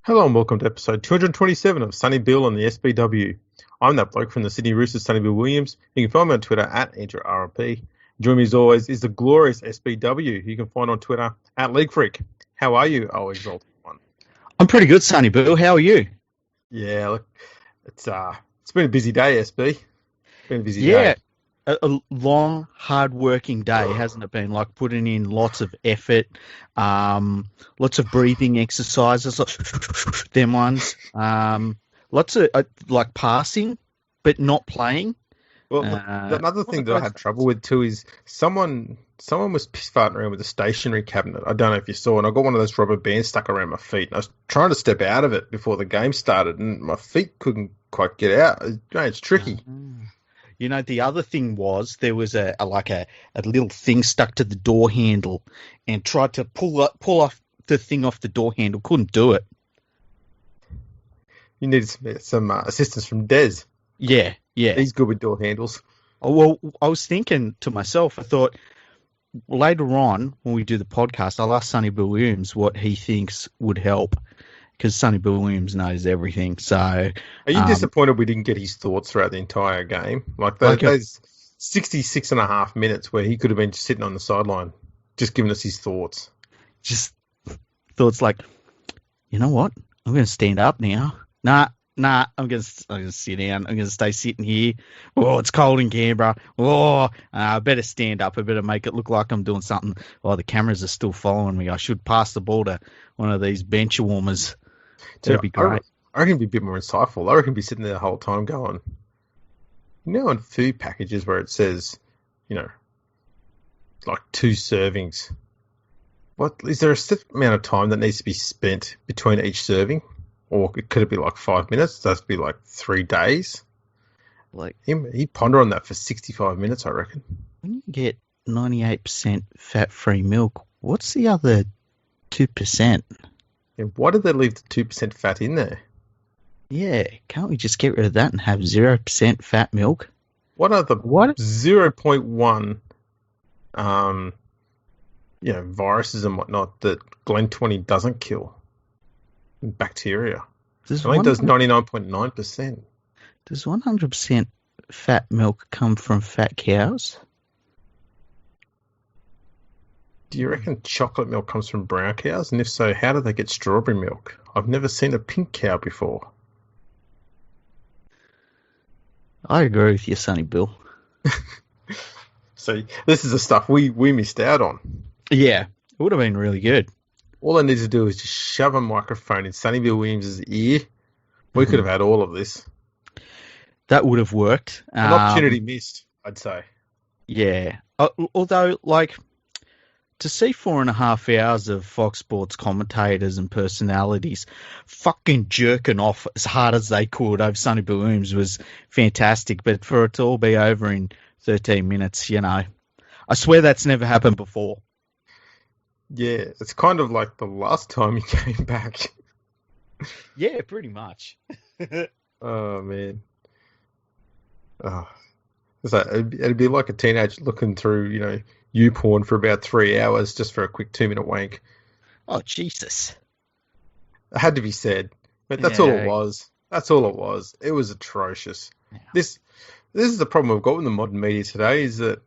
Hello and welcome to episode 227 of Sonny Bill on the SBW. I'm that bloke from the Sydney Roosters, Sonny Bill Williams. You can find me on Twitter at AndrewRP. Join me as always is the glorious SBW. You can find on Twitter at League Freak. How are you, oh exalted one? I'm pretty good, Sonny Bill. How are you? Yeah, look, it's been a busy day, SB. It's been a busy day. A long, hard-working day, hasn't it been? Like putting in lots of effort, lots of breathing exercises, them ones. Lots of like passing, but not playing. Well, another thing that I had trouble with too is someone was piss farting around with a stationary cabinet. I don't know if you saw, and I got one of those rubber bands stuck around my feet. And I was trying to step out of it before the game started, and my feet couldn't quite get out. It's tricky. You know, the other thing was there was a little thing stuck to the door handle, and tried to pull off the thing off the door handle. Couldn't do it. You need some assistance from Des. Yeah. He's good with door handles. Oh, well, I was thinking to myself, I thought later on when we do the podcast, I'll ask Sonny Bill Williams what he thinks would help, because Sonny Bill Williams knows everything. So, are you disappointed we didn't get his thoughts throughout the entire game? Like those 66 and a half minutes where he could have been just sitting on the sideline, just giving us his thoughts. Just thoughts like, you know what? I'm going to stand up now. Nah, I'm gonna sit down. I'm gonna stay sitting here. Oh, it's cold in Canberra. Oh, I better stand up. I better make it look like I'm doing something. Oh, the cameras are still following me. I should pass the ball to one of these bench warmers. That'd be great. I reckon it'd be a bit more insightful. I reckon it'd be sitting there the whole time going, on food packages where it says, like 2 servings. What is there a certain amount of time that needs to be spent between each serving? Or could it be like 5 minutes? Does it be like 3 days? Like he'd ponder on that for 65 minutes, I reckon. When you get 98% fat-free milk, what's the other 2%? And why did they leave the 2% fat in there? Yeah, can't we just get rid of that and have 0% fat milk? What are the 0.1 viruses and whatnot that Glen 20 doesn't kill? Bacteria. It only does 99.9%. Does 100% fat milk come from fat cows? Do you reckon chocolate milk comes from brown cows? And if so, how do they get strawberry milk? I've never seen a pink cow before. I agree with you, Sonny Bill. So this is the stuff we missed out on. Yeah, it would have been really good. All I need to do is just shove a microphone in Sonny Bill Williams' ear. We could have had all of this. That would have worked. An opportunity missed, I'd say. Yeah. Although, to see 4.5 hours of Fox Sports commentators and personalities fucking jerking off as hard as they could over Sonny Bill Williams was fantastic. But for it to all be over in 13 minutes, I swear that's never happened before. Yeah, it's kind of like the last time he came back. Yeah, pretty much. Oh, man. Oh. It'd be like a teenager looking through, YouPorn for about 3 hours just for a quick 2-minute wank. Oh, Jesus. It had to be said. But that's all it was. That's all it was. It was atrocious. Yeah. This is the problem we've got with the modern media today, is that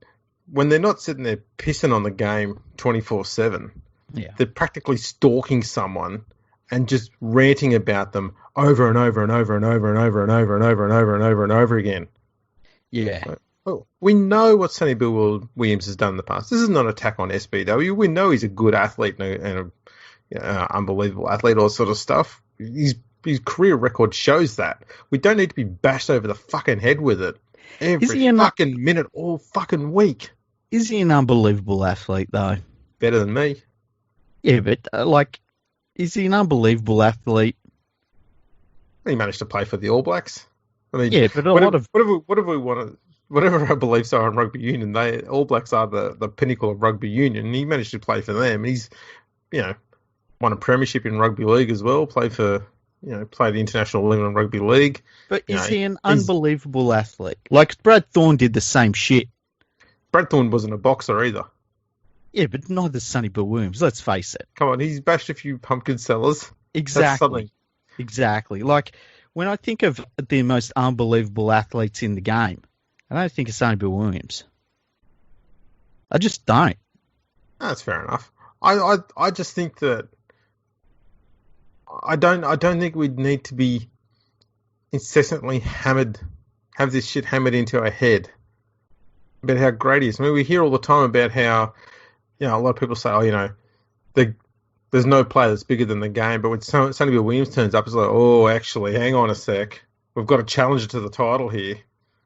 when they're not sitting there pissing on the game 24/7, they're practically stalking someone and just ranting about them over and over and over and over and over and over and over and over and over and over again. Yeah. Well, we know what Sonny Bill Williams has done in the past. This is not an attack on SBW. We know he's a good athlete and an unbelievable athlete, all that sort of stuff. His career record shows that. We don't need to be bashed over the fucking head with it every fucking minute, all fucking week. Is he an unbelievable athlete, though? Better than me. Yeah, but, is he an unbelievable athlete? He managed to play for the All Blacks. I mean, yeah, but whatever our beliefs are in rugby union, All Blacks are the pinnacle of rugby union, and he managed to play for them. He's, won a premiership in rugby league as well, played the International 11 Rugby League. But is he an unbelievable athlete? Like, Brad Thorne did the same shit. Brad Thorne wasn't a boxer either. Yeah, but neither Sonny Bill Williams, let's face it. Come on, he's bashed a few pumpkin sellers. Exactly. Exactly. Like, when I think of the most unbelievable athletes in the game, I don't think of Sonny Bill Williams. I just don't. That's fair enough. I just think that I don't think we'd need to be incessantly have this shit hammered into our head about how great he is. I mean, we hear all the time about how, a lot of people say, there's no player that's bigger than the game, but when Sonny Bill Williams turns up, it's like, oh, actually, hang on a sec. We've got a challenger to the title here.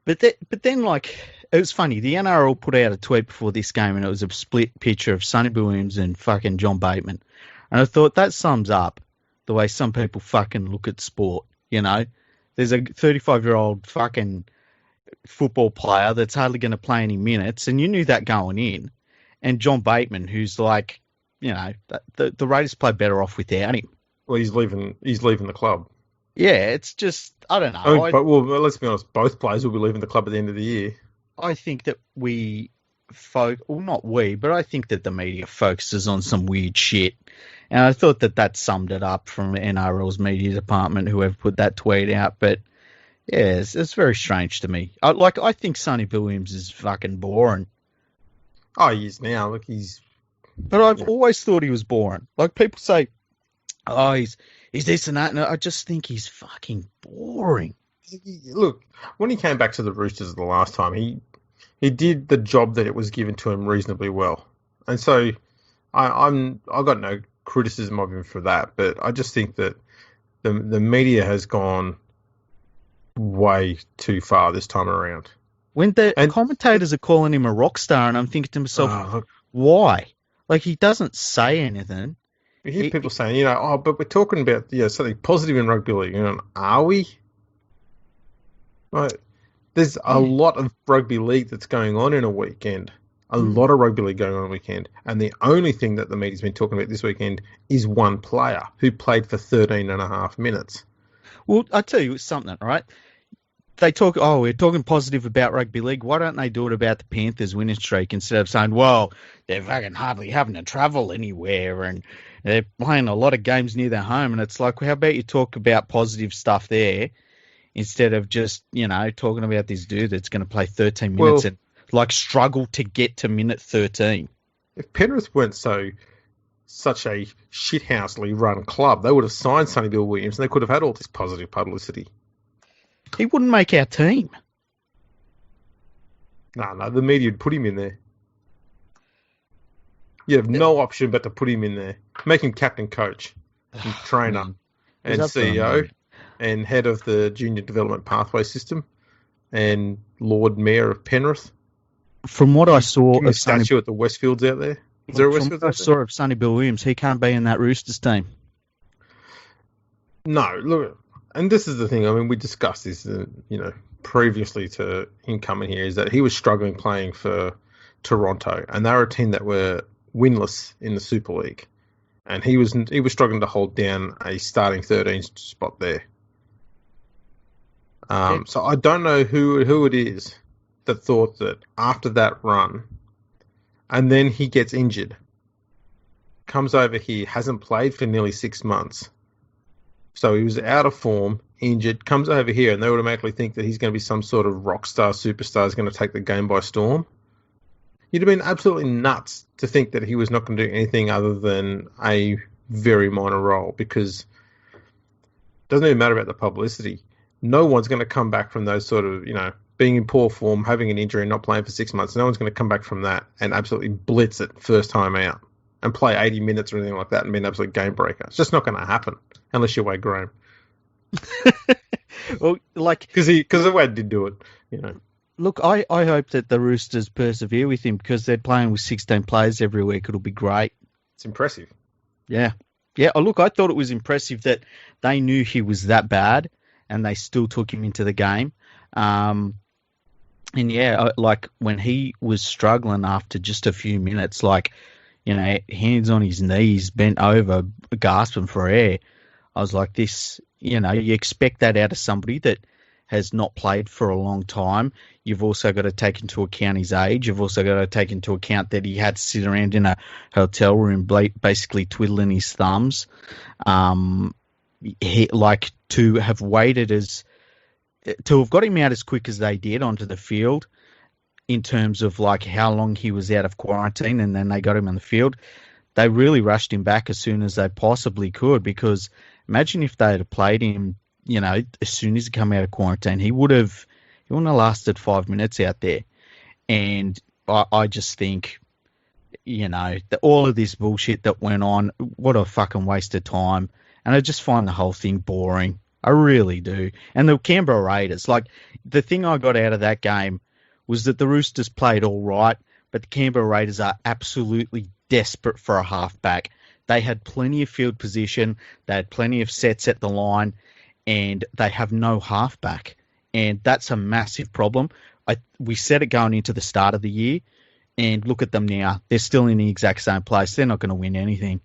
But then, like, it was funny. The NRL put out a tweet before this game, and it was a split picture of Sonny Bill Williams and fucking John Bateman. And I thought that sums up the way some people fucking look at sport, you know? There's a 35-year-old fucking football player that's hardly going to play any minutes, and you knew that going in. And John Bateman, who's like, the Raiders play better off without him. Well, he's leaving the club. Yeah, it's just, I don't know. Let's be honest, both players will be leaving the club at the end of the year. I think that not we, but I think that the media focuses on some weird shit. And I thought that summed it up from NRL's media department, whoever put that tweet out. But yeah, it's very strange to me. I think Sonny Bill Williams is fucking boring. Oh, he is now. Look, But I've always thought he was boring. Like, people say, oh, he's this and that, and I just think he's fucking boring. Look, when he came back to the Roosters the last time, he did the job that it was given to him reasonably well, and so I got no criticism of him for that. But I just think that the media has gone way too far this time around. When commentators are calling him a rock star, and I'm thinking to myself, why? Like, he doesn't say anything. You hear people saying, but we're talking about something positive in rugby league. Are we? Right. There's a lot of rugby league that's going on in a weekend. A lot of rugby league going on a weekend. And the only thing that the media's been talking about this weekend is one player who played for 13 and a half minutes. Well, I tell you something, right? They talk, we're talking positive about rugby league. Why don't they do it about the Panthers winning streak instead of saying, well, they're fucking hardly having to travel anywhere and they're playing a lot of games near their home? And it's like, well, how about you talk about positive stuff there instead of just, talking about this dude that's going to play 13 minutes and struggle to get to minute 13. If Penrith weren't such a shithousely run club, they would have signed Sonny Bill Williams and they could have had all this positive publicity. He wouldn't make our team. No, the media would put him in there. You have no option but to put him in there. Make him captain, coach, and trainer, and CEO, and head of the junior development pathway system, and Lord Mayor of Penrith. From what I saw of statue at the Westfields out there. Is there a Westfields out there? I saw of Sonny Bill Williams, he can't be in that Roosters team. No, look. And this is the thing, I mean, we discussed this, previously to him coming here, is that he was struggling playing for Toronto, and they were a team that were winless in the Super League. And he was struggling to hold down a starting 13 spot there. So I don't know who it is that thought that after that run, and then he gets injured, comes over here, hasn't played for nearly 6 months. So he was out of form, injured, comes over here, and they automatically think that he's going to be some sort of rock star, superstar, is going to take the game by storm. You'd have been absolutely nuts to think that he was not going to do anything other than a very minor role, because it doesn't even matter about the publicity. No one's going to come back from those sort of, being in poor form, having an injury, and not playing for 6 months. No one's going to come back from that and absolutely blitz it first time out and play 80 minutes or anything like that and be an absolute game breaker. It's just not going to happen. Unless you're Wade Graham. Well, because the Wade did do it, Look, I hope that the Roosters persevere with him, because they're playing with 16 players every week. It'll be great. It's impressive. Yeah. Yeah, look, I thought it was impressive that they knew he was that bad and they still took him into the game. And yeah, when he was struggling after just a few minutes, hands on his knees, bent over, gasping for air, I was like, this, you expect that out of somebody that has not played for a long time. You've also got to take into account his age. You've also got to take into account that he had to sit around in a hotel room basically twiddling his thumbs. to have got him out as quick as they did onto the field in terms of like how long he was out of quarantine, and then they got him on the field. They really rushed him back as soon as they possibly could, because imagine if they had played him, as soon as he came out of quarantine, he wouldn't have lasted 5 minutes out there. And I just think, that all of this bullshit that went on, what a fucking waste of time. And I just find the whole thing boring. I really do. And the Canberra Raiders, the thing I got out of that game was that the Roosters played all right, but the Canberra Raiders are absolutely desperate for a halfback. They had plenty of field position, they had plenty of sets at the line, and they have no halfback. And that's a massive problem. We said it going into the start of the year, and look at them now. They're still in the exact same place. They're not going to win anything.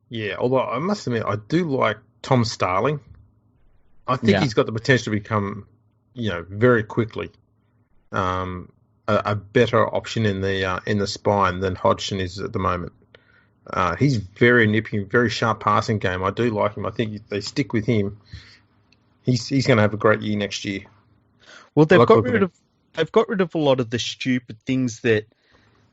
Yeah, although I must admit, I do like Tom Starling. I think he's got the potential to become, very quickly, a better option in the spine than Hodgson is at the moment. He's very nippy, very sharp passing game. I do like him. I think if they stick with him, he's going to have a great year next year. Well, they've got rid of a lot of the stupid things that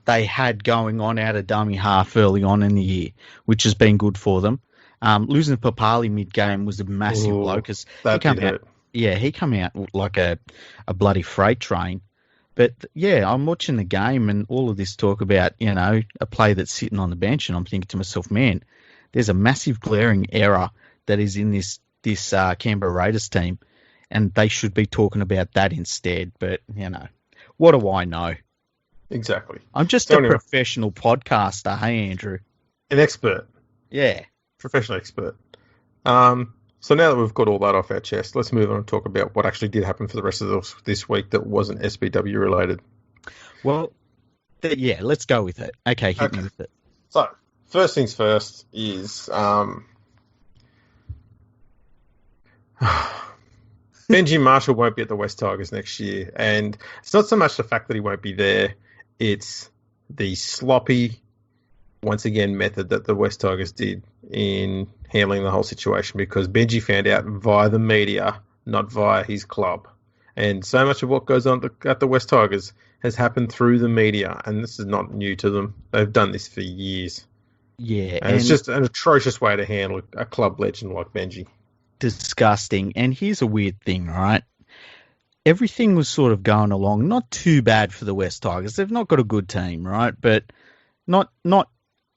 they had going on out of dummy half early on in the year, which has been good for them. Losing Papali mid-game was a massive blow, because he come out like a bloody freight train. But, I'm watching the game and all of this talk about, a player that's sitting on the bench, and I'm thinking to myself, man, there's a massive glaring error that is in this Canberra Raiders team, and they should be talking about that instead. But, what do I know? Exactly. I'm just a professional podcaster, hey, Andrew? An expert. Yeah. Professional expert. So now that we've got all that off our chest, let's move on and talk about what actually did happen for the rest of this week that wasn't SBW related. Well, let's go with it. Okay, hit me with it. So, first things first is Benji Marshall won't be at the West Tigers next year, and it's not so much the fact that he won't be there, it's the sloppy, once again, method that the West Tigers did in handling the whole situation, because Benji found out via the media, not via his club. And so much of what goes on at the West Tigers has happened through the media, and this is not new to them. They've done this for years. Yeah. And it's just an atrocious way to handle a club legend like Benji. Disgusting. And here's a weird thing, right? Everything was sort of going along, not too bad for the West Tigers. They've not got a good team, right? But not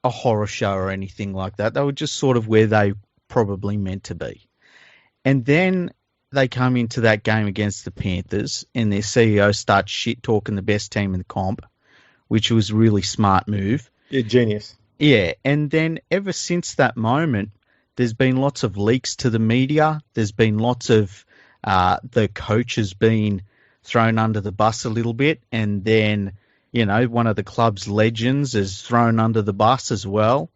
a horror show or anything like that. They were just sort of where they probably meant to be. And then they come into that game against the Panthers, and their CEO starts shit-talking the best team in the comp, which was a really smart move. Yeah, genius. Yeah, and then ever since that moment, there's been lots of leaks to the media. There's been lots of the coach has been thrown under the bus a little bit, and then one of the club's legends is thrown under the bus as well.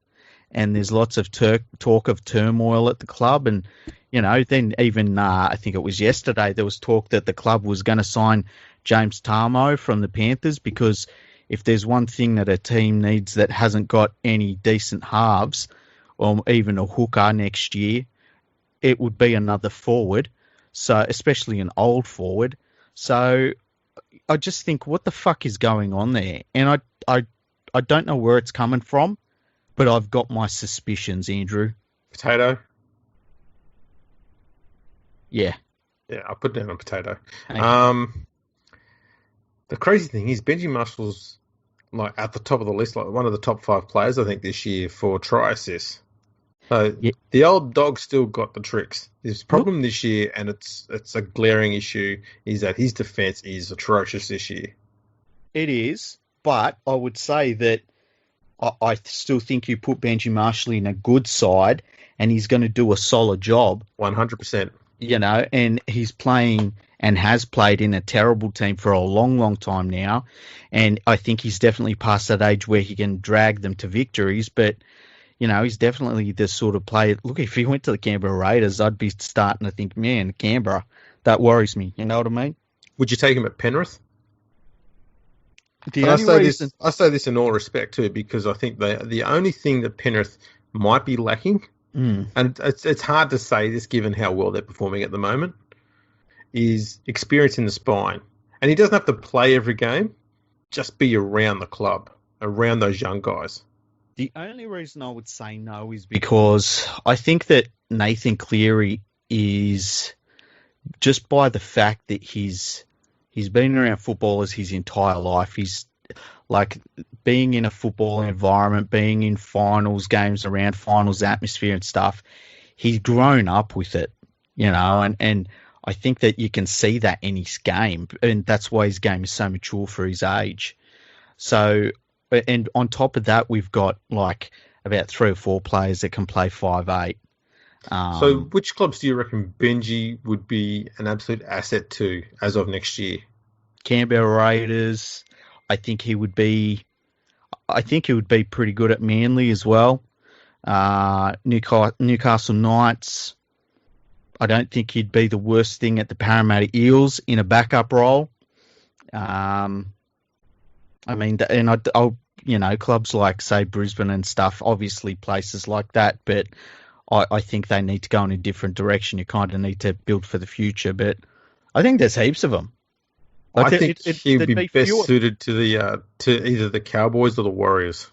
And there's lots of talk of turmoil at the club. And, then even, I think it was yesterday, there was talk that the club was going to sign James Tarmo from the Panthers, because if there's one thing that a team needs that hasn't got any decent halves, or even a hooker next year, it would be another forward. So, especially an old forward. So, I just think, what the fuck is going on there? And I don't know where it's coming from, but I've got my suspicions, Andrew. Potato? Yeah. Yeah, I'll put down a potato. Okay. The crazy thing is, Benji Marshall's at the top of the list, one of the top 5 players, I think, this year for try assists. So The old dog still got the tricks. His problem this year, and it's a glaring issue, is that his defence is atrocious this year. It is, but I would say that I still think you put Benji Marshall in a good side, and he's going to do a solid job. 100%. And he's playing and has played in a terrible team for a long, long time now. And I think he's definitely past that age where he can drag them to victories, but he's definitely the sort of player. Look, if he went to the Canberra Raiders, I'd be starting to think, man, Canberra, that worries me. You know what I mean? Would you take him at Penrith? I say this in all respect too, because I think the only thing that Penrith might be lacking and it's hard to say this given how well they're performing at the moment, is experience in the spine. And he doesn't have to play every game, just be around the club, around those young guys. The only reason I would say no is because I think that Nathan Cleary is, just by the fact that he's been around footballers his entire life, he's like being in a football environment, being in finals, games around finals, atmosphere and stuff, he's grown up with it, and I think that you can see that in his game, and that's why his game is so mature for his age. So, and on top of that, we've got like about 3 or 4 players that can play 5'8". So which clubs do you reckon Benji would be an absolute asset to as of next year? Canberra Raiders. I think he would be pretty good at Manly as well. Newcastle Knights. I don't think he'd be the worst thing at the Parramatta Eels in a backup role. I mean, and I'll clubs like, say, Brisbane and stuff, obviously places like that, but I think they need to go in a different direction. You kind of need to build for the future, but I think there's heaps of them. I think he would be best suited to either the Cowboys or the Warriors.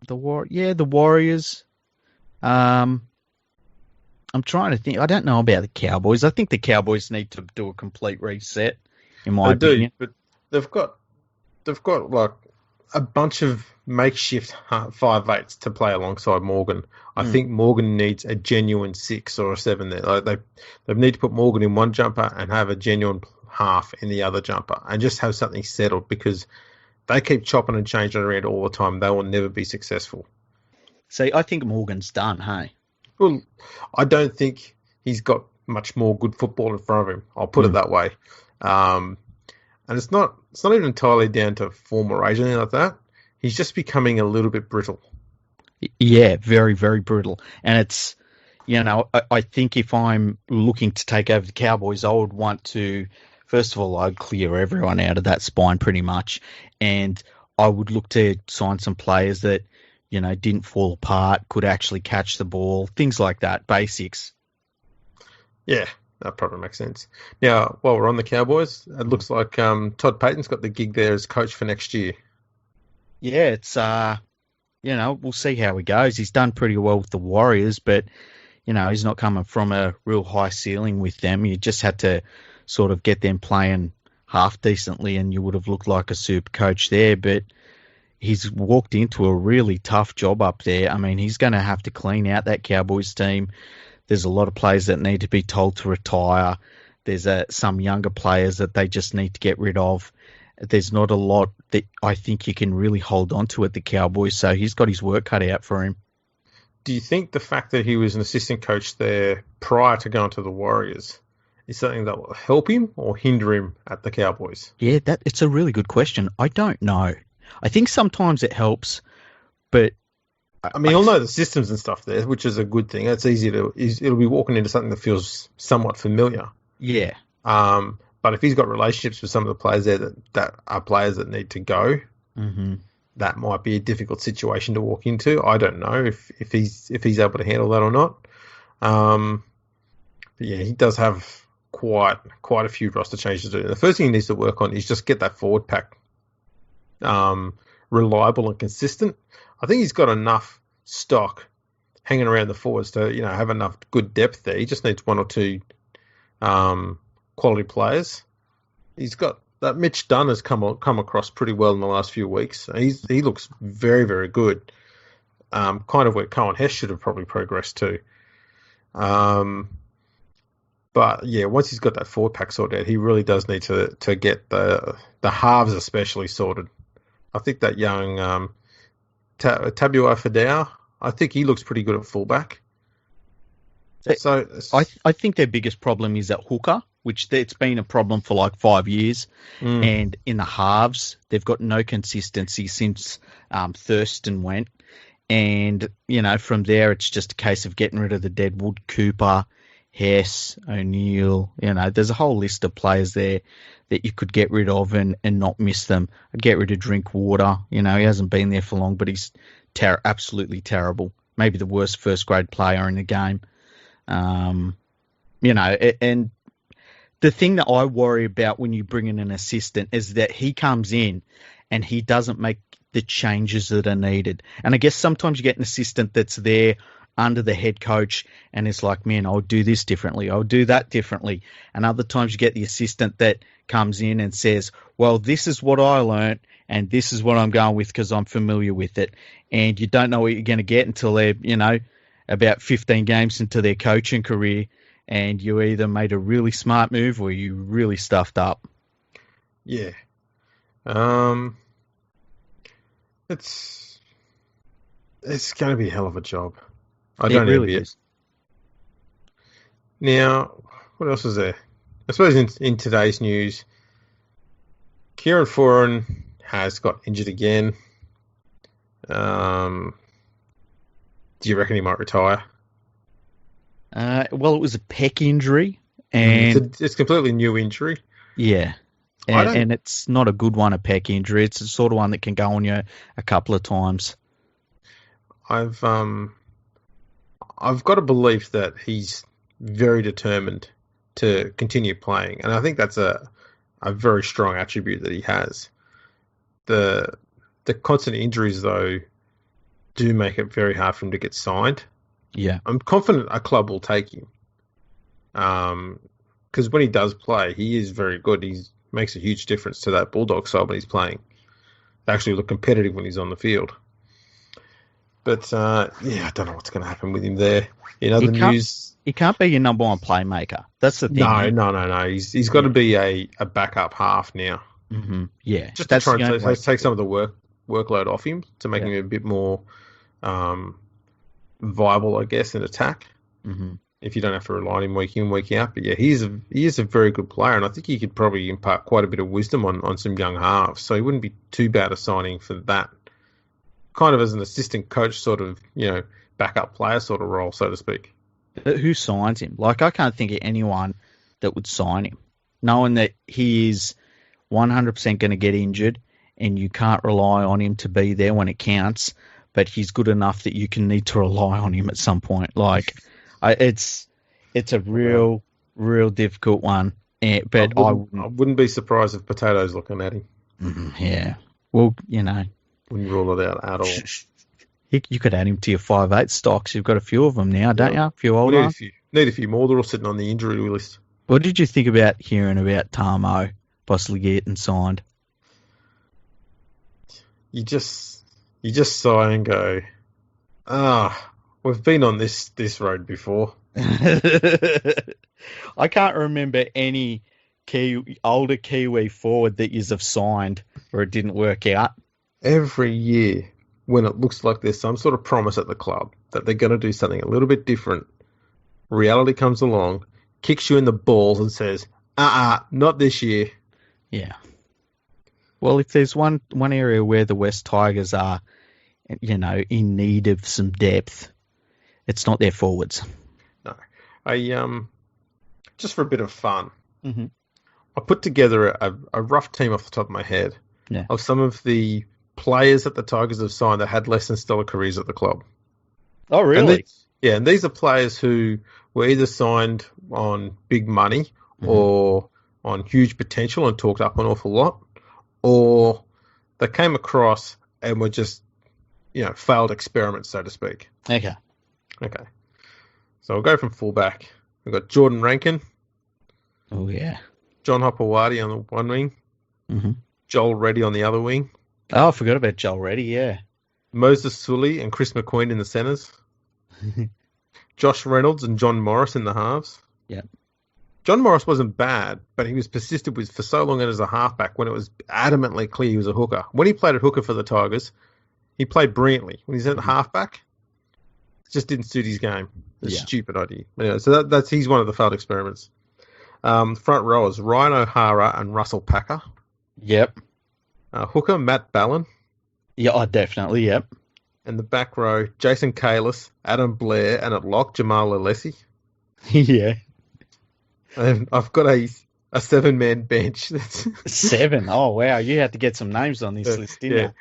The Warriors. I'm trying to think. I don't know about the Cowboys. I think the Cowboys need to do a complete reset, in my opinion. But they've got like a bunch of makeshift 5'8" to play alongside Morgan. I think Morgan needs a genuine 6 or a 7 there. Like they need to put Morgan in one jumper and have a genuine half in the other jumper and just have something settled, because they keep chopping and changing around all the time. They will never be successful. See, I think Morgan's done, hey? Well, I don't think he's got much more good football in front of him. I'll put it that way. And it's not even entirely down to form or age or anything like that. He's just becoming a little bit brittle. Yeah, very, very brittle. And it's, I think if I'm looking to take over the Cowboys, I would want to, first of all, I'd clear everyone out of that spine pretty much. And I would look to sign some players that, didn't fall apart, could actually catch the ball, things like that, basics. Yeah, that probably makes sense. Now, while we're on the Cowboys, it looks like Todd Payton's got the gig there as coach for next year. Yeah, it's, we'll see how he goes. He's done pretty well with the Warriors, but, he's not coming from a real high ceiling with them. You just had to sort of get them playing half decently and you would have looked like a super coach there, but he's walked into a really tough job up there. I mean, he's going to have to clean out that Cowboys team. There's a lot of players that need to be told to retire. There's some younger players that they just need to get rid of. There's not a lot that I think you can really hold on to at the Cowboys, so he's got his work cut out for him. Do you think the fact that he was an assistant coach there prior to going to the Warriors is something that will help him or hinder him at the Cowboys? Yeah, it's a really good question. I don't know. I think sometimes it helps, but I mean, he'll know the systems and stuff there, which is a good thing. It's easy it'll be walking into something that feels somewhat familiar. Yeah. But if he's got relationships with some of the players there that are players that need to go, that might be a difficult situation to walk into. I don't know if he's able to handle that or not. But yeah, he does have quite a few roster changes to do. The first thing he needs to work on is just get that forward pack reliable and consistent. I think he's got enough stock hanging around the forwards to have enough good depth there. He just needs 1 or 2 quality players. He's got that. Mitch Dunn has come across pretty well in the last few weeks. He looks very, very good. Kind of where Cohen Hess should have probably progressed to. But yeah, once he's got that forward pack sorted out, he really does need to get the halves especially sorted. I think that young Tabua Fidel, I think he looks pretty good at fullback. So I think their biggest problem is at hooker, which it's been a problem for like 5 years. And in the halves, they've got no consistency since Thurston went. And, from there, it's just a case of getting rid of the Deadwood, Cooper, Hess, O'Neill. There's a whole list of players there that you could get rid of and not miss them. I'd get rid of Drinkwater. He hasn't been there for long, but he's absolutely terrible. maybe the worst first grade player in the game. And the thing that I worry about when you bring in an assistant is that he comes in and he doesn't make the changes that are needed. And I guess sometimes you get an assistant that's there under the head coach and it's like, man, I'll do this differently. I'll do that differently. And other times you get the assistant that comes in and says, well, this is what I learned and this is what I'm going with because I'm familiar with it. And you don't know what you're going to get until they're, about 15 games into their coaching career, and you either made a really smart move or you really stuffed up. Yeah. It's going to be a hell of a job. I don't envy it. Now, what else is there? I suppose in today's news, Kieran Foran has got injured again. Do you reckon he might retire? Well, it was a pec injury, and it's a completely new injury. Yeah, and it's not a good one, a pec injury. It's the sort of one that can go on you a couple of times. I've got a belief that he's very determined to continue playing, and I think that's a very strong attribute that he has. The constant injuries, though, do make it very hard for him to get signed. Yeah. I'm confident a club will take him. Because when he does play, he is very good. He makes a huge difference to that Bulldog side when he's playing. They actually look competitive when he's on the field. But, I don't know what's going to happen with him there. In other news... He can't be your number one playmaker. That's the thing. No. He's got to be a backup half now. Mm-hmm. Yeah. Just to try and take some of the workload off him to make him a bit more... viable, I guess, in attack. Mm-hmm. If you don't have to rely on him week in, week out. But yeah, he is a very good player, and I think he could probably impart quite a bit of wisdom on some young halves. So he wouldn't be too bad a signing for that. Kind of as an assistant coach sort of, backup player sort of role, so to speak. But who signs him? Like, I can't think of anyone that would sign him, knowing that he is 100% going to get injured and you can't rely on him to be there when it counts. But he's good enough that you can need to rely on him at some point. Like, it's a real difficult one. But I wouldn't be surprised if Potato's looking at him. Yeah. Well, Wouldn't rule it out at all. You could add him to your 5'8" stocks. You've got a few of them now, don't you? A few older ones? Need a few more. They're all sitting on the injury list. What did you think about hearing about Tamo possibly getting signed? You just sigh and go, we've been on this road before. I can't remember any older Kiwi forward that you've signed where it didn't work out. Every year, when it looks like there's some sort of promise at the club that they're going to do something a little bit different, reality comes along, kicks you in the balls and says, not this year. Yeah. Well, if there's one area where the West Tigers are, in need of some depth, it's not their forwards. No. Just for a bit of fun, mm-hmm. I put together a rough team off the top of my head of some of the players that the Tigers have signed that had less than stellar careers at the club. Oh, really? And these are players who were either signed on big money or on huge potential and talked up an awful lot, or they came across and were just, failed experiments, so to speak. Okay. So I'll go from fullback. We've got Jordan Rankin. Oh, yeah. John Hopewadi on the one wing. Mm-hmm. Joel Reddy on the other wing. Oh, I forgot about Joel Reddy, yeah. Moses Sully and Chris McQueen in the centres. Josh Reynolds and John Morris in the halves. Yeah. John Morris wasn't bad, but he was persisted with for so long as a halfback when it was adamantly clear he was a hooker. When he played at hooker for the Tigers, he played brilliantly. When he's at halfback, it just didn't suit his game. It's a stupid idea. Anyway, so he's one of the failed experiments. Front rowers, Ryan O'Hara and Russell Packer. Yep. Hooker, Matt Ballin. Yeah, definitely, yep. And the back row, Jason Kalis, Adam Blair, and at lock, Jamal Alessi. Yeah. And I've got a 7-man bench. 7? Oh, wow. You had to get some names on this list, didn't you?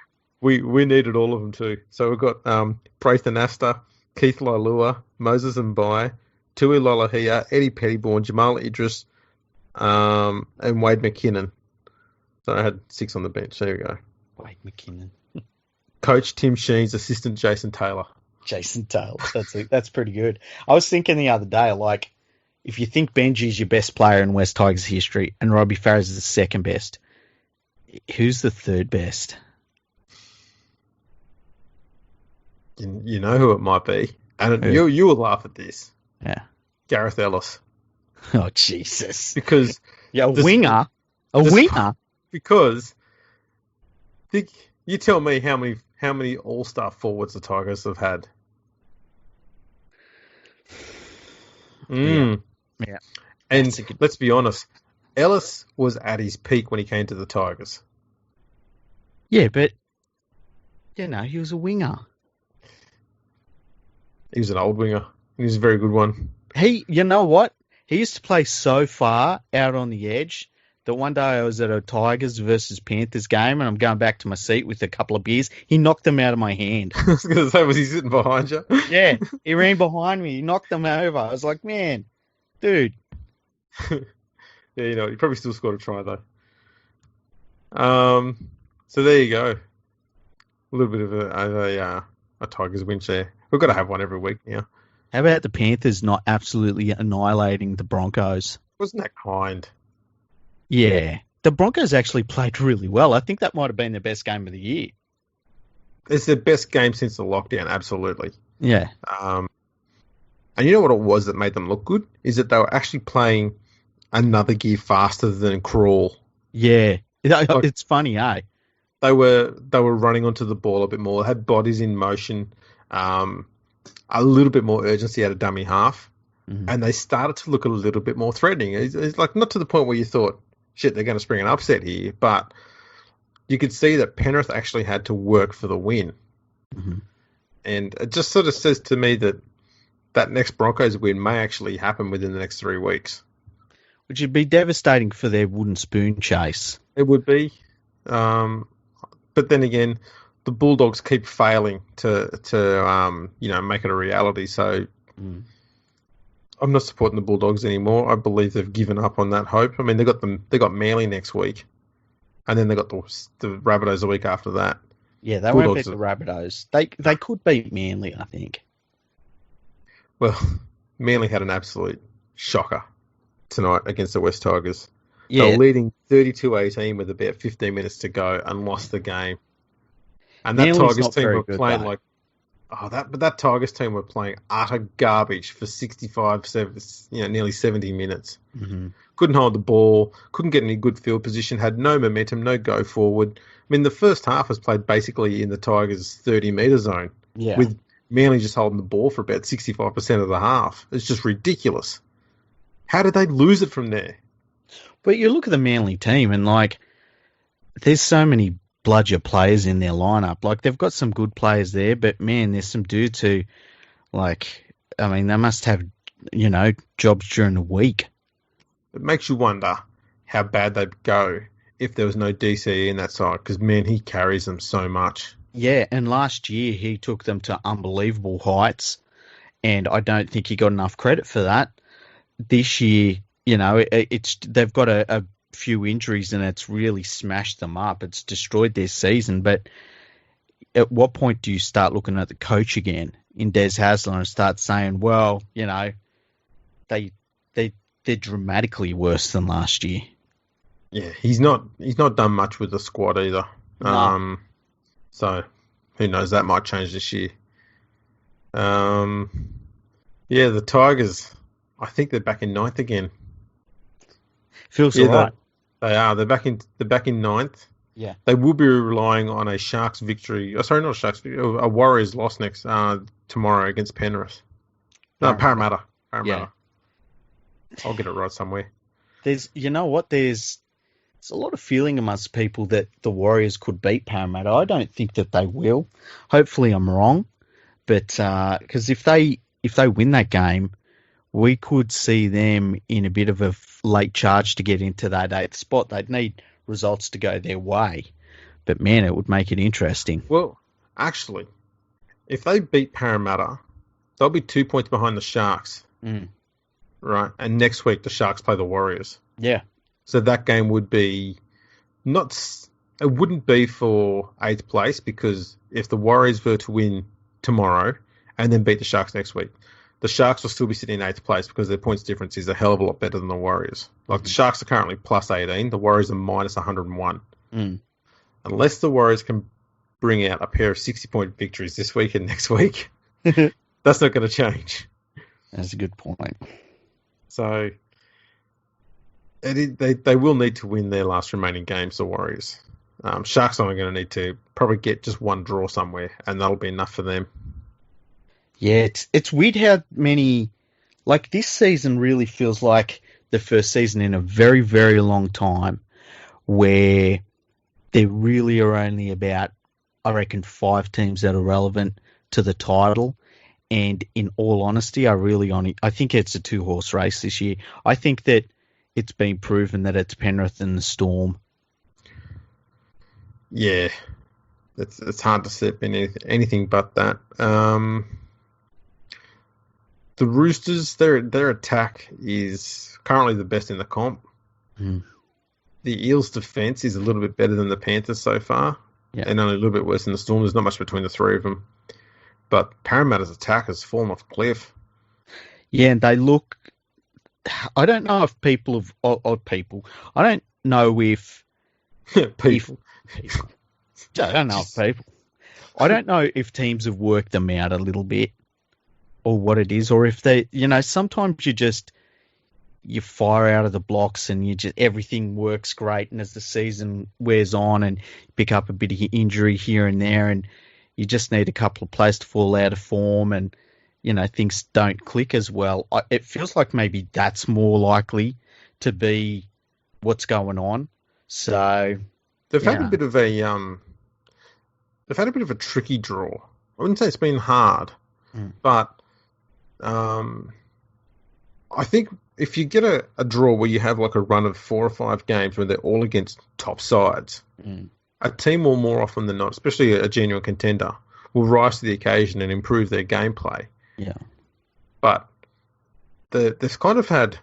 We needed all of them too. So we've got Prathan Asta, Keith Lailua, Moses Mbai, Tui Lolohea, Eddie Pettybourne, Jamal Idris, and Wade McKinnon. So I had 6 on the bench. There we go. Wade McKinnon. Coach Tim Sheen's assistant Jason Taylor. Jason Taylor. That's pretty good. I was thinking the other day, like, if you think Benji's your best player in West Tigers history and Robbie Farah's is the second best, who's the third best? You know who it might be. And you will laugh at this. Yeah. Gareth Ellis. Oh, Jesus. Because... Yeah, a winger? Because... You tell me how many all-star forwards the Tigers have had. Yeah. And let's be honest, Ellis was at his peak when he came to the Tigers. Yeah, but, he was a winger. He was an old winger. He was a very good one. You know what? He used to play so far out on the edge that one day I was at a Tigers versus Panthers game and I'm going back to my seat with a couple of beers. He knocked them out of my hand. I was going to say, was he sitting behind you? Yeah, he ran behind me. He knocked them over. I was like, man, dude. Yeah, he probably still scored a try, though. So there you go. A little bit of a Tigers win share. We've got to have one every week now. How about the Panthers not absolutely annihilating the Broncos? Wasn't that kind? Yeah. The Broncos actually played really well. I think that might have been their best game of the year. It's their best game since the lockdown, absolutely. Yeah. And you know what it was that made them look good? Is that they were actually playing another gear faster than crawl. Yeah. It's funny, eh? They were running onto the ball a bit more, had bodies in motion, a little bit more urgency out of dummy half, and they started to look a little bit more threatening. It's like not to the point where you thought, shit, they're going to spring an upset here, but you could see that Penrith actually had to work for the win. Mm-hmm. And it just sort of says to me that next Broncos win may actually happen within the next 3 weeks. Which would be devastating for their wooden spoon chase. It would be. But then again, the Bulldogs keep failing to make it a reality. So I'm not supporting the Bulldogs anymore. I believe they've given up on that hope. I mean, they got Manly next week, and then they got the Rabbitohs the week after that. Yeah, they won't beat the Rabbitohs. They could beat Manly, I think. Well, Manly had an absolute shocker tonight against the West Tigers. Yeah. They were leading 32-18 with about 15 minutes to go and lost the game. And that Manly's Tigers team were playing though. that Tigers team were playing utter garbage for 65, nearly 70 minutes. Mm-hmm. Couldn't hold the ball, couldn't get any good field position, had no momentum, no go forward. I mean, the first half was played basically in the Tigers' 30-metre zone, with Manly just holding the ball for about 65% of the half. It's just ridiculous. How did they lose it from there? But you look at the Manly team and, there's so many bludger players in their lineup. They've got some good players there, but, man, there's some dudes who, they must have, jobs during the week. It makes you wonder how bad they'd go if there was no DCE in that side, because, man, he carries them so much. Yeah, and last year he took them to unbelievable heights, and I don't think he got enough credit for that. This year, they've got a few injuries and it's really smashed them up. It's destroyed their season. But at what point do you start looking at the coach again in Des Hasler and start saying, well, they're dramatically worse than last year? Yeah, he's not done much with the squad either. No. So who knows, that might change this year. The Tigers, I think they're back in ninth again. Feels all right. They are. They're back in ninth. Yeah. They will be relying on a Sharks victory. Sorry, not a Sharks victory. A Warriors loss next tomorrow against Penrith. No, Parramatta. Yeah. I'll get it right somewhere. There's a lot of feeling amongst people that the Warriors could beat Parramatta. I don't think that they will. Hopefully I'm wrong. But because if they win that game, we could see them in a bit of a late charge to get into that 8th spot. They'd need results to go their way. But, man, it would make it interesting. Well, actually, if they beat Parramatta, they'll be 2 points behind the Sharks. Right, and next week the Sharks play the Warriors. Yeah. So that game would be it wouldn't be for 8th place, because if the Warriors were to win tomorrow and then beat the Sharks next week, the Sharks will still be sitting in 8th place because their points difference is a hell of a lot better than the Warriors. Like, the Sharks are currently plus 18, the Warriors are minus 101. Unless the Warriors can bring out a pair of 60-point victories this week and next week, that's not going to change. That's a good point. So they will need to win their last remaining games, the Warriors. Sharks are only going to need to probably get just one draw somewhere, and that'll be enough for them. Yeah, it's weird how many... Like, this season really feels like the first season in a very, very long time where there really are only about, I reckon, 5 teams that are relevant to the title. And in all honesty, I think it's a 2-horse race this year. I think that it's been proven that it's Penrith and the Storm. Yeah, it's hard to step in anything but that. The Roosters, their attack is currently the best in the comp. The Eels' defence is a little bit better than the Panthers so far, and only a little bit worse than the Storm. There's not much between the three of them. But Parramatta's attack has fallen off a cliff. Yeah, and they look... I don't know if people have... people. I don't know if... people. I don't know if people... I don't know if teams have worked them out a little bit, or what it is, or if they... sometimes you fire out of the blocks and everything works great, and as the season wears on and pick up a bit of injury here and there, and you just need a couple of players to fall out of form, and things don't click as well. It feels like maybe that's more likely to be what's going on. So they've had a bit of a tricky draw. I wouldn't say it's been hard, but I think if you get a draw where you have like a run of 4 or 5 games where they're all against top sides, a team will more often than not, especially a genuine contender, will rise to the occasion and improve their gameplay. Yeah. But they've kind of had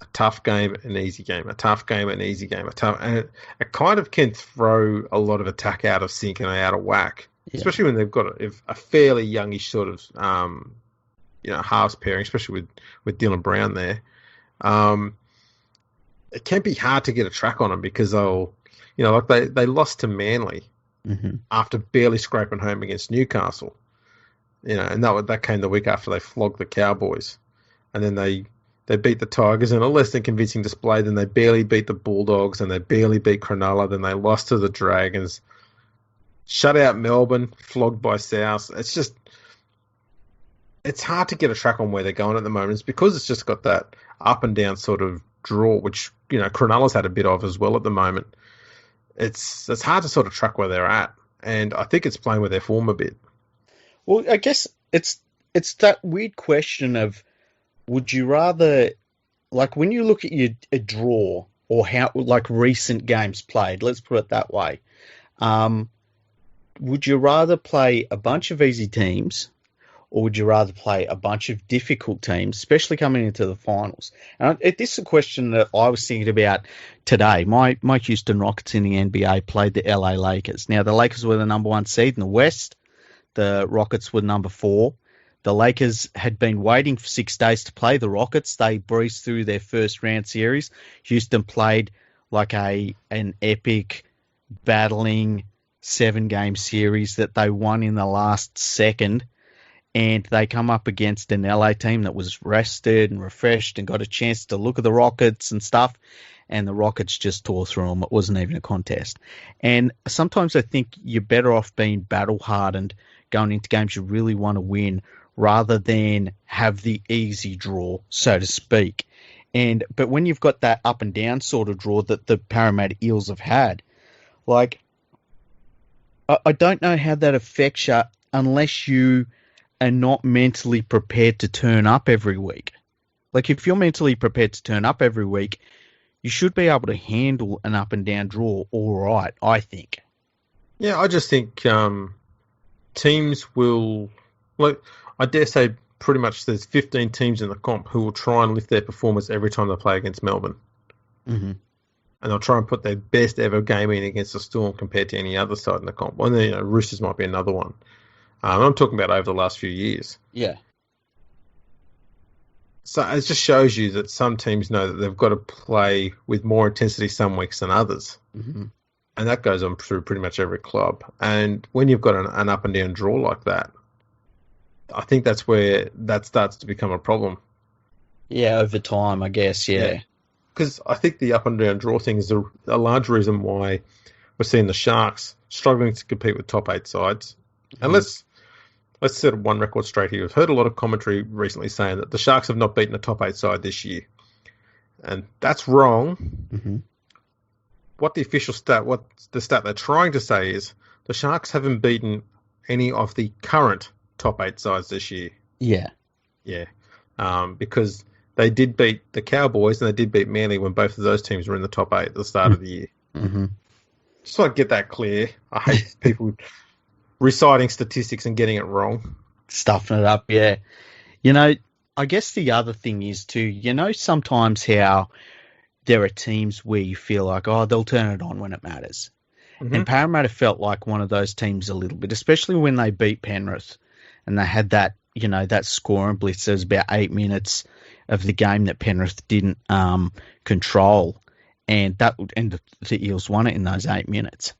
a tough game, an easy game, a tough game, an easy game, and it kind of can throw a lot of attack out of sync and out of whack, especially when they've got a fairly youngish sort of halves pairing, especially with Dylan Brown there. It can be hard to get a track on them because they lost to Manly after barely scraping home against Newcastle. And that came the week after they flogged the Cowboys. And then they beat the Tigers in a less than convincing display. Then they barely beat the Bulldogs, and they barely beat Cronulla. Then they lost to the Dragons. Shut out Melbourne, flogged by South. It's hard to get a track on where they're going at the moment. It's because it's just got that up and down sort of draw, which, Cronulla's had a bit of as well at the moment. It's hard to sort of track where they're at. And I think it's playing with their form a bit. Well, I guess it's that weird question of, would you rather, like, when you look at a draw or how, like, recent games played, let's put it that way, would you rather play a bunch of easy teams, or would you rather play a bunch of difficult teams, especially coming into the finals? And this is a question that I was thinking about today. My Houston Rockets in the NBA played the LA Lakers. Now, the Lakers were the number 1 seed in the West. The Rockets were number 4. The Lakers had been waiting for 6 days to play the Rockets. They breezed through their first round series. Houston played like an epic, battling 7-game series that they won in the last second. And they come up against an LA team that was rested and refreshed and got a chance to look at the Rockets and stuff. And the Rockets just tore through them. It wasn't even a contest. And sometimes I think you're better off being battle-hardened going into games you really want to win rather than have the easy draw, so to speak. But when you've got that up and down sort of draw that the Parramatta Eels have had, like, I don't know how that affects you unless you are not mentally prepared to turn up every week. Like, if you're mentally prepared to turn up every week, you should be able to handle an up and down draw all right, I think. Yeah, I just think teams will, like, I dare say pretty much there's 15 teams in the comp who will try and lift their performance every time they play against Melbourne. Mm-hmm. And they'll try and put their best ever game in against the Storm compared to any other side in the comp. Well, Roosters might be another one. I'm talking about over the last few years. Yeah. So it just shows you that some teams know that they've got to play with more intensity some weeks than others. Mm-hmm. And that goes on through pretty much every club. And when you've got an up and down draw like that, I think that's where that starts to become a problem. Yeah, over time, I guess, yeah. Because I think the up and down draw thing is a large reason why we're seeing the Sharks struggling to compete with top 8 sides. Mm-hmm. And let's set one record straight here. I've heard a lot of commentary recently saying that the Sharks have not beaten a top 8 side this year. And that's wrong. Mm-hmm. What the stat they're trying to say is the Sharks haven't beaten any of the current top 8 sides this year. Yeah. Yeah. Because they did beat the Cowboys and they did beat Manly when both of those teams were in the top 8 at the start of the year. Mm-hmm. Just want to get that clear. I hate people reciting statistics and getting it wrong. Stuffing it up, yeah. I guess the other thing is too, sometimes how there are teams where you feel like, oh, they'll turn it on when it matters. Mm-hmm. And Parramatta felt like one of those teams a little bit, especially when they beat Penrith and they had that, that scoring blitz. There was about 8 minutes of the game that Penrith didn't control, and the Eels won it in those 8 minutes.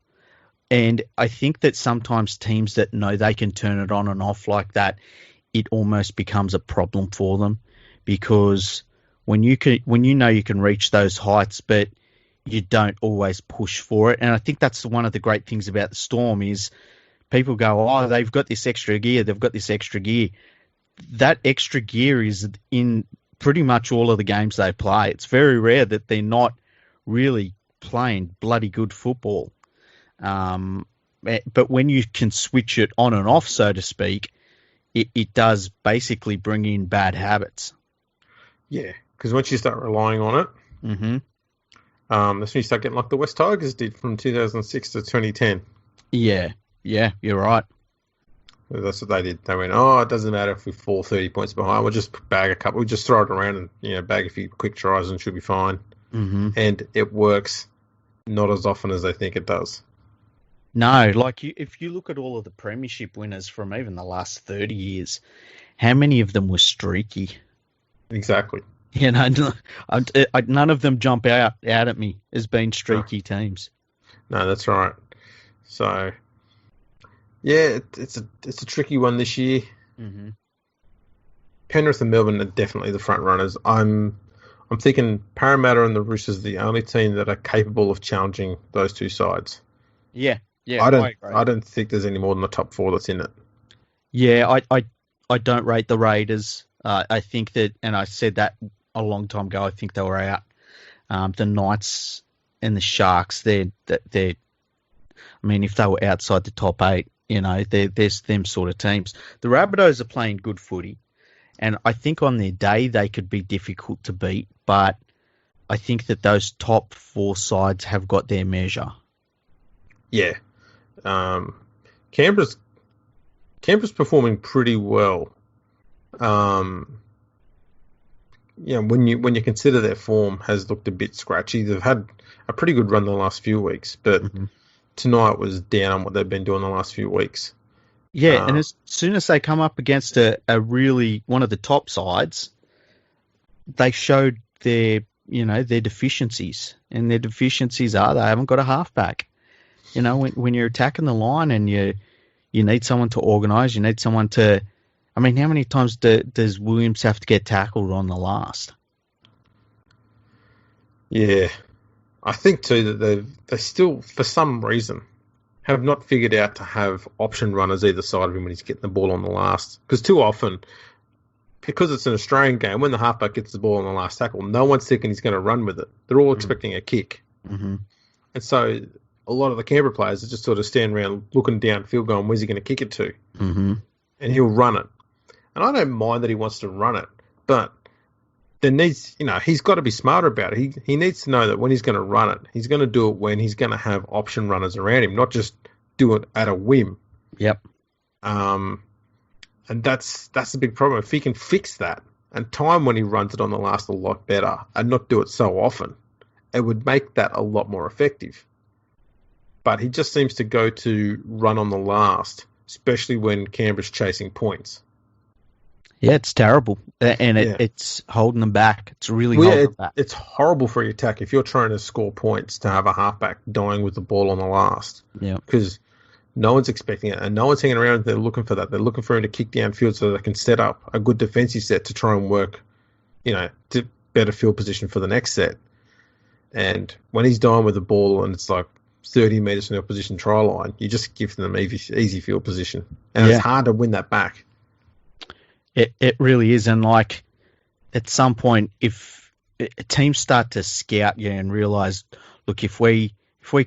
And I think that sometimes teams that know they can turn it on and off like that, it almost becomes a problem for them, because when you know you can reach those heights, but you don't always push for it. And I think that's one of the great things about the Storm is people go, oh, they've got this extra gear. They've got this extra gear. That extra gear is in pretty much all of the games they play. It's very rare that they're not really playing bloody good football. But when you can switch it on and off, so to speak, it does basically bring in bad habits. Yeah, because once you start relying on it, mm-hmm. That's when you start getting like the West Tigers did from 2006 to 2010. Yeah, you're right. That's what they did. They went, it doesn't matter if we fall 30 points behind. We'll just bag a couple. We'll just throw it around and bag a few quick tries and should be fine. Mm-hmm. And it works not as often as they think it does. No, if you look at all of the premiership winners from even the last 30 years, how many of them were streaky? Exactly. None of them jump out at me as being streaky teams. No, that's right. So, yeah, it's a tricky one this year. Mm-hmm. Penrith and Melbourne are definitely the front runners. I'm thinking Parramatta and the Roosters are the only team that are capable of challenging those two sides. Yeah. I don't think there's any more than the top 4 that's in it. Yeah, I don't rate the Raiders. I think that, and I said that a long time ago, I think they were out. The Knights and the Sharks, they're if they were outside the top 8, there's them sort of teams. The Rabbitohs are playing good footy, and I think on their day they could be difficult to beat, but I think that those top 4 sides have got their measure. Yeah. Canberra's performing pretty well. When you consider their form has looked a bit scratchy. They've had a pretty good run the last few weeks, but mm-hmm. tonight was down on what they've been doing the last few weeks. Yeah, and as soon as they come up against a really one of the top sides, they showed their deficiencies, and their deficiencies are they haven't got a halfback. When you're attacking the line and you need someone to organise, you need someone to. How many times does Williams have to get tackled on the last? Yeah, I think too that they still, for some reason, have not figured out to have option runners either side of him when he's getting the ball on the last. Because too often, because it's an Australian game, when the halfback gets the ball on the last tackle, no one's thinking he's going to run with it. They're all expecting a kick. Mm-hmm. And so a lot of the Canberra players are just sort of standing around looking downfield going, where's he going to kick it to? Mm-hmm. And he'll run it. And I don't mind that he wants to run it, but there needs, he's got to be smarter about it. He needs to know that when he's going to run it, he's going to do it when he's going to have option runners around him, not just do it at a whim. Yep. And that's the big problem. If he can fix that and time when he runs it on the last a lot better and not do it so often, it would make that a lot more effective. But he just seems to go to run on the last, especially when Canberra's chasing points. Yeah, it's terrible. And it's holding them back. It's really holding them back. It's horrible for your attack if you're trying to score points to have a halfback dying with the ball on the last. Yeah. Because no one's expecting it, and no one's hanging around. They're looking for that. They're looking for him to kick downfield so they can set up a good defensive set to try and work, to better field position for the next set. And when he's dying with the ball and it's like 30 metres from the opposition try line, you just give them easy field position. And it's hard to win that back. It really is. And like at some point, if teams start to scout you and realise, look, if we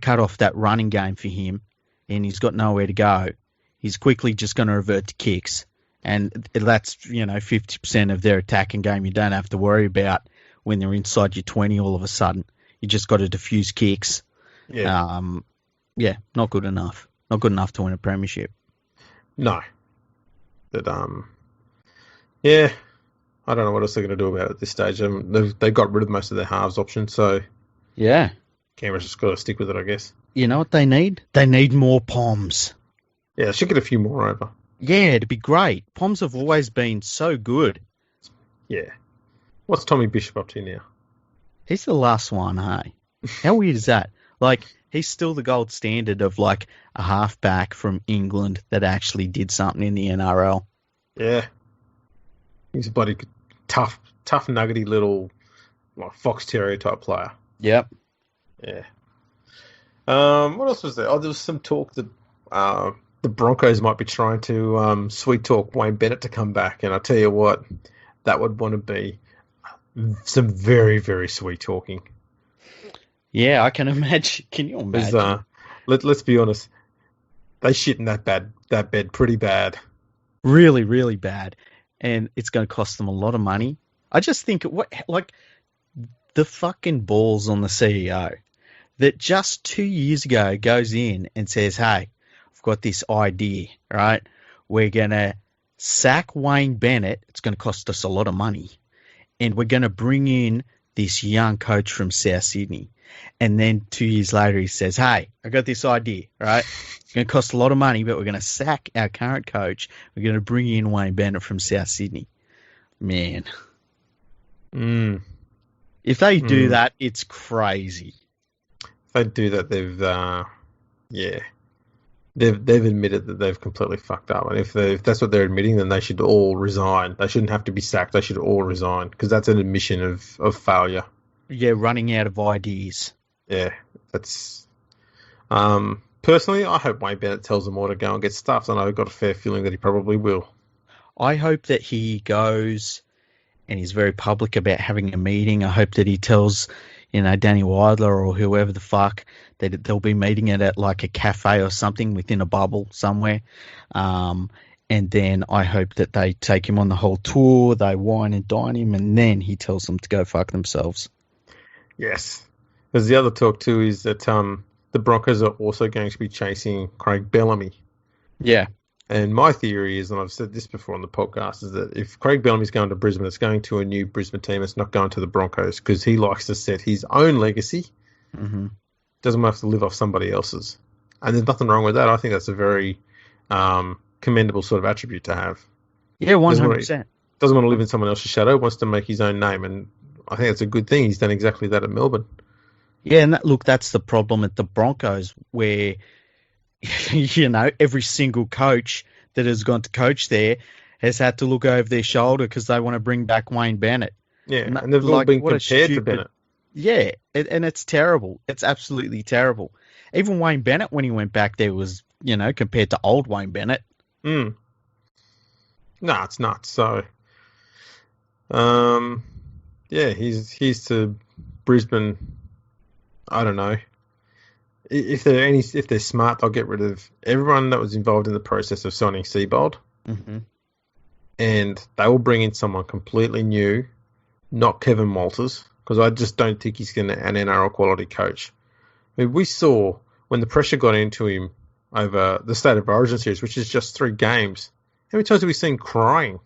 cut off that running game for him and he's got nowhere to go, he's quickly just going to revert to kicks. And that's, 50% of their attacking game you don't have to worry about when they're inside your 20 all of a sudden. You just got to diffuse kicks. Yeah. Not good enough. Not good enough to win a premiership. No. But, I don't know what else they're going to do about it at this stage. They've got rid of most of their halves options, so yeah, Canberra's just got to stick with it, I guess. You know what they need? They need more Poms. Yeah, they should get a few more over. Yeah, it'd be great. Poms have always been so good. Yeah. What's Tommy Bishop up to now? He's the last one, hey? How weird is that? Like, he's still the gold standard of, like, a halfback from England that actually did something in the NRL. Yeah. He's a bloody tough, nuggety little like Fox Terrier type player. Yep. Yeah. What else was there? Oh, there was some talk that the Broncos might be trying to sweet talk Wayne Bennett to come back, and I tell you what, that would want to be some very, very sweet talking. Yeah, I can imagine. Can you imagine? Let's be honest, they shit in that bed pretty bad. Really, really bad. And it's going to cost them a lot of money. I just think, the fucking balls on the CEO that just 2 years ago goes in and says, hey, I've got this idea, right? We're going to sack Wayne Bennett. It's going to cost us a lot of money. And we're going to bring in this young coach from South Sydney. And then 2 years later, he says, hey, I got this idea, right? It's going to cost a lot of money, but we're going to sack our current coach. We're going to bring in Wayne Bennett from South Sydney. Man. If they do that, it's crazy. If they do that, they've admitted that they've completely fucked up. And if that's what they're admitting, then they should all resign. They shouldn't have to be sacked. They should all resign because that's an admission of failure. Yeah, running out of ideas. Yeah, that's... personally, I hope Wayne Bennett tells them all to go and get stuffed, and I've got a fair feeling that he probably will. I hope that he goes and he's very public about having a meeting. I hope that he tells, Danny Weidler or whoever the fuck that they'll be meeting it at like a cafe or something within a bubble somewhere. And then I hope that they take him on the whole tour, they wine and dine him, and then he tells them to go fuck themselves. Yes. Because the other talk too is that the Broncos are also going to be chasing Craig Bellamy. Yeah. And my theory is, and I've said this before on the podcast, is that if Craig Bellamy's going to Brisbane, it's going to a new Brisbane team. It's not going to the Broncos because he likes to set his own legacy. Mm-hmm. Doesn't have to live off somebody else's. And there's nothing wrong with that. I think that's a very commendable sort of attribute to have. Yeah, 100%. Doesn't want to live in someone else's shadow, wants to make his own name. And I think it's a good thing. He's done exactly that at Melbourne. Yeah, and that's the problem at the Broncos where, every single coach that has gone to coach there has had to look over their shoulder because they want to bring back Wayne Bennett. Yeah, and they've all been compared to Bennett. Yeah, and it's terrible. It's absolutely terrible. Even Wayne Bennett, when he went back there, was, compared to old Wayne Bennett. No, it's not. So, he's to Brisbane. I don't know. If they're smart, they'll get rid of everyone that was involved in the process of signing Seabold. Mm-hmm. And they will bring in someone completely new, not Kevin Walters, because I just don't think he's an NRL quality coach. I mean, we saw when the pressure got into him over the State of Origin series, which is just 3 games, How many times have we seen crying?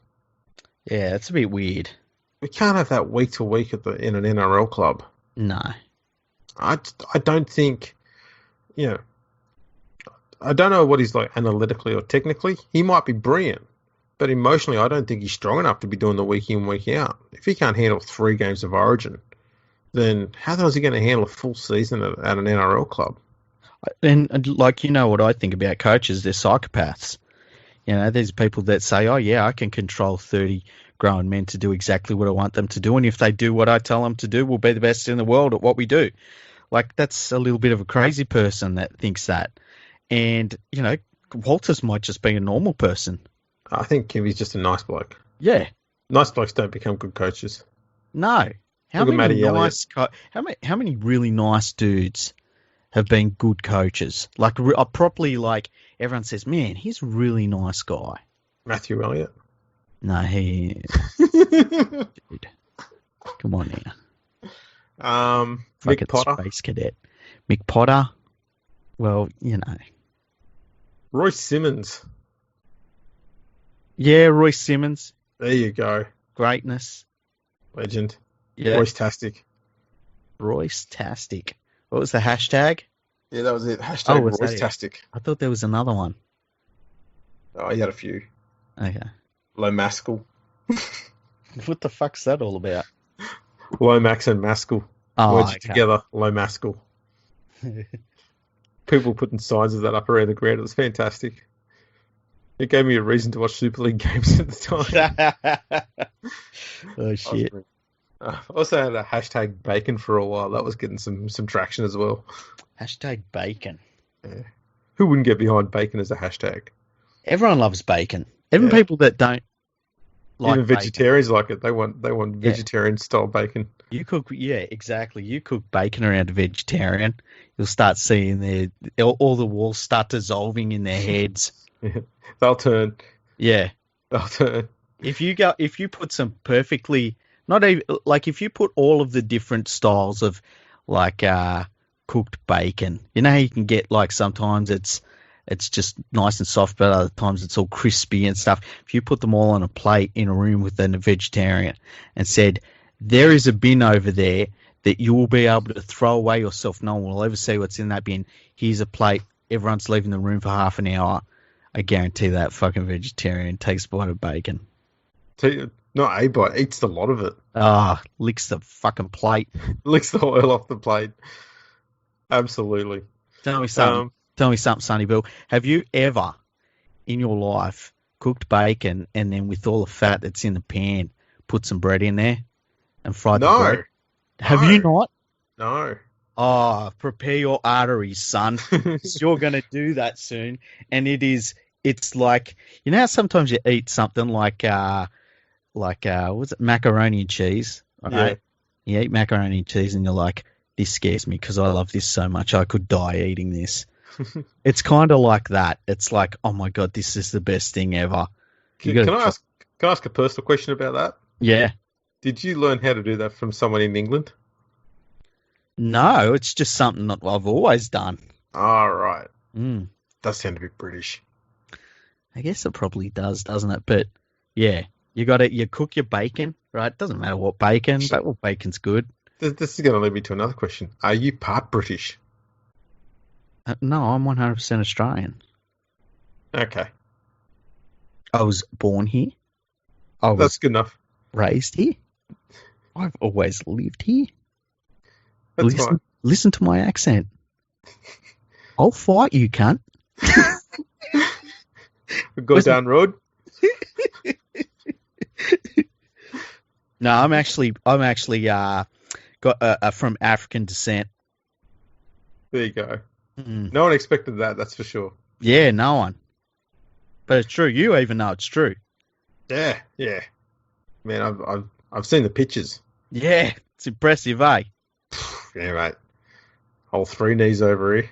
Yeah, it's a bit weird. We can't have that week to week in an NRL club. No. I don't think, I don't know what he's like analytically or technically. He might be brilliant, but emotionally, I don't think he's strong enough to be doing the week in, week out. If he can't handle 3 games of Origin, then how the hell is he going to handle a full season at an NRL club? And like, what I think about coaches, they're psychopaths. There's people that say, oh, yeah, I can control 30 grown men to do exactly what I want them to do. And if they do what I tell them to do, we'll be the best in the world at what we do. Like, that's a little bit of a crazy person that thinks that. And, Walters might just be a normal person. I think he's just a nice bloke. Yeah. Nice blokes don't become good coaches. No. How many really nice dudes have been good coaches? Like, properly, like, everyone says, man, he's a really nice guy. Matthew Elliott? No, he... Dude. Come on now. Mick Potter? Space Cadet. Mick Potter? Well, Royce Simmons. Yeah, Royce Simmons. There you go. Greatness. Legend. Yeah. Royce-tastic. Royce-tastic. What was the hashtag? Yeah, that was it. Hashtag Royce-tastic. I thought there was another one. Oh, he had a few. Okay. Low-Maskell. What the fuck's that all about? Lomax and Maskell. Words together. Low-Maskell. People putting signs of that up around the ground. It was fantastic. It gave me a reason to watch Super League games at the time. Oh, shit. I also had a hashtag bacon for a while. That was getting some traction as well. Hashtag bacon. Yeah. Who wouldn't get behind bacon as a hashtag? Everyone loves bacon. Even people that don't like even vegetarians bacon. Like it. They want vegetarian style bacon. You cook, exactly. You cook bacon around a vegetarian, you'll start seeing all the walls start dissolving in their heads. Yeah. They'll turn. Yeah. They'll turn. If you put some perfectly, not even, like if you put all of the different styles of like cooked bacon, how you can get like sometimes it's just nice and soft, but other times it's all crispy and stuff. If you put them all on a plate in a room with a vegetarian and said, there is a bin over there that you will be able to throw away yourself. No one will ever see what's in that bin. Here's a plate. Everyone's leaving the room for half an hour. I guarantee that fucking vegetarian takes a bite of bacon. Not a bite, eats a lot of it. Licks the fucking plate. Licks the oil off the plate. Absolutely. Tell me something, Sonny Bill. Have you ever in your life cooked bacon and then with all the fat that's in the pan, put some bread in there and fried the bread? Have you not? No. Oh, prepare your arteries, son. You're going to do that soon. And it's like, how sometimes you eat something like what's it, macaroni and cheese, right? Yeah. You eat macaroni and cheese and you're like, this scares me because I love this so much I could die eating this. It's kind of like that. It's like, oh my God, this is the best thing ever. Can I ask a personal question about that? Yeah. Did you learn how to do that from someone in England? No, it's just something that I've always done. All right. Does sound a bit British. I guess it probably does, doesn't it? But yeah, you cook your bacon, right? Doesn't matter what bacon, but bacon's good. This is going to lead me to another question. Are you part British? No, I'm 100% Australian. Okay. I was born here. That's good enough. Raised here. I've always lived here. That's listen to my accent. I'll fight you, cunt. Go down road. No, I'm actually got from African descent. There you go. No one expected that. That's for sure. Yeah, no one. But it's true. You even know it's true. Yeah. Man, I've seen the pictures. Yeah, it's impressive, eh? Yeah, mate. Whole 3 knees over here.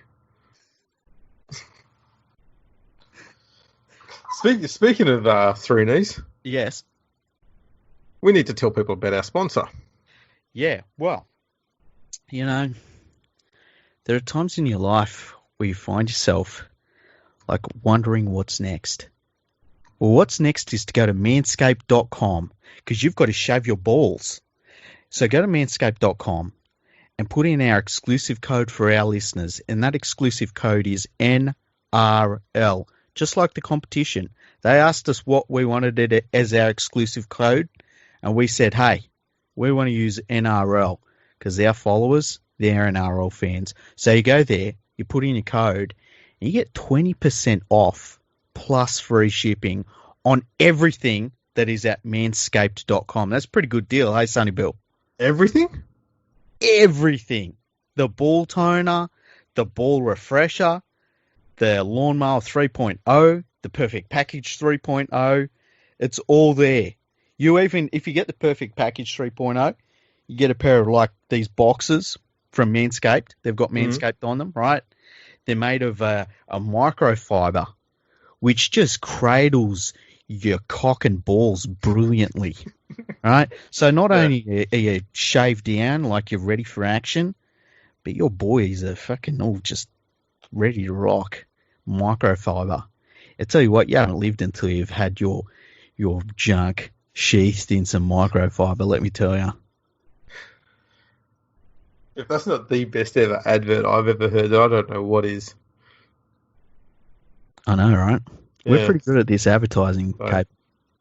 Speaking of 3 knees. Yes. We need to tell people about our sponsor. Yeah, well, there are times in your life where you find yourself like wondering what's next. Well, what's next is to go to manscaped.com because you've got to shave your balls. So go to manscaped.com and put in our exclusive code for our listeners, and that exclusive code is NRL, just like the competition. They asked us what we wanted it as our exclusive code, and we said, hey, we want to use NRL because our followers, they're NRL fans. So you go there, you put in your code, and you get 20% off plus free shipping on everything that is at manscaped.com. That's a pretty good deal, hey, Sonny Bill? Everything? Everything. The ball toner, the ball refresher, the lawnmower 3.0, the perfect package 3.0. It's all there. You even, if you get the perfect package 3.0, you get a pair of like these boxes from Manscaped. They've got Manscaped on them, right? They're made of a microfiber, which just cradles your cock and balls brilliantly, right? So not only are you shaved down like you're ready for action, but your boys are fucking all just ready to rock. Microfiber. I tell you what, you haven't lived until you've had your junk sheathed in some microfiber, let me tell you. If that's not the best ever advert I've ever heard, I don't know what is. I know, right? Yeah. We're pretty good at this advertising, Cape.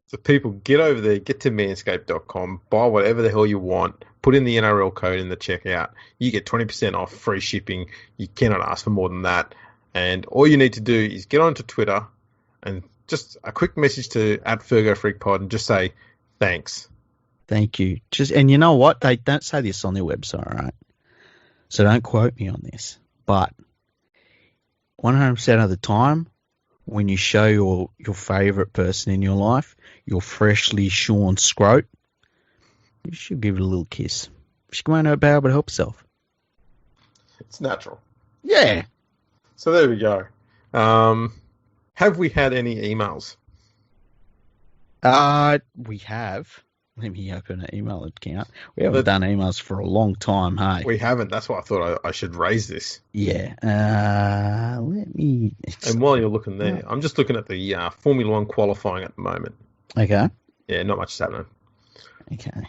So people, get over there, get to manscaped.com, buy whatever the hell you want, put in the NRL code in the checkout. You get 20% off, free shipping. You cannot ask for more than that. And all you need to do is get onto Twitter and just a quick message to @FergoFreakPod and just say thanks. Thank you. And you know what? They don't say this on their website, right? So don't quote me on this. But 100% of the time, when you show your favourite person in your life, your freshly shorn scrote, you should give it a little kiss. She won't be able to help herself. It's natural. Yeah. So there we go. Have we had any emails? We have. Let me open an email account. We haven't done emails for a long time, hey? We haven't. That's why I thought I should raise this. Yeah. Let me... And while you're looking there, I'm just looking at the Formula 1 qualifying at the moment. Okay. Yeah, not much is happening. Okay.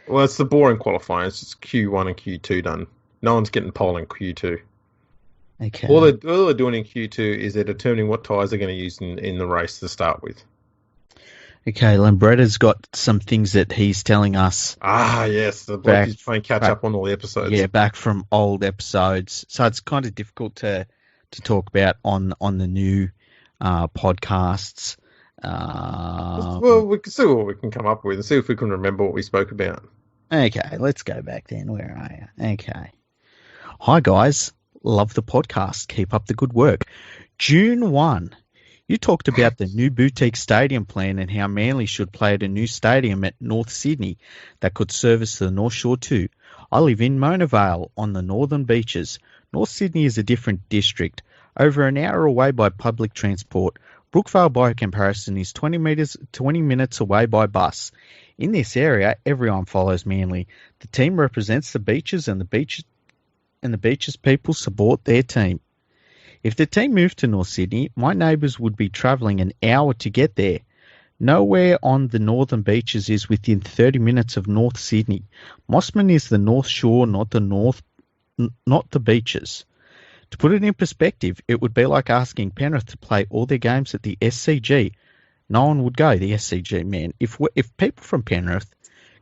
Well, it's the boring qualifying. It's just Q1 and Q2 done. No one's getting pole in Q2. Okay. All they're doing in Q2 is they're determining what tyres they're going to use in the race to start with. Okay, Lambretta's got some things that he's telling us. Ah, yes. The bloke is playing catch up on all the episodes. Yeah, back from old episodes. So it's kind of difficult to talk about on the new podcasts. Well, we can see what we can come up with and see if we can remember what we spoke about. Okay, let's go back then. Where are you? Okay. Hi, guys. Love the podcast. Keep up the good work. June 1. You talked about the new boutique stadium plan and how Manly should play at a new stadium at North Sydney that could service the North Shore too. I live in Mona Vale on the northern beaches. North Sydney is a different district, over an hour away by public transport. Brookvale, by comparison, is 20 minutes away by bus. In this area, everyone follows Manly. The team represents the beaches, and the beaches people support their team. If the team moved to North Sydney, my neighbours would be travelling an hour to get there. Nowhere on the northern beaches is within 30 minutes of North Sydney. Mossman is the North Shore, not the beaches. To put it in perspective, it would be like asking Penrith to play all their games at the SCG. No one would go, the SCG, man. If people from Penrith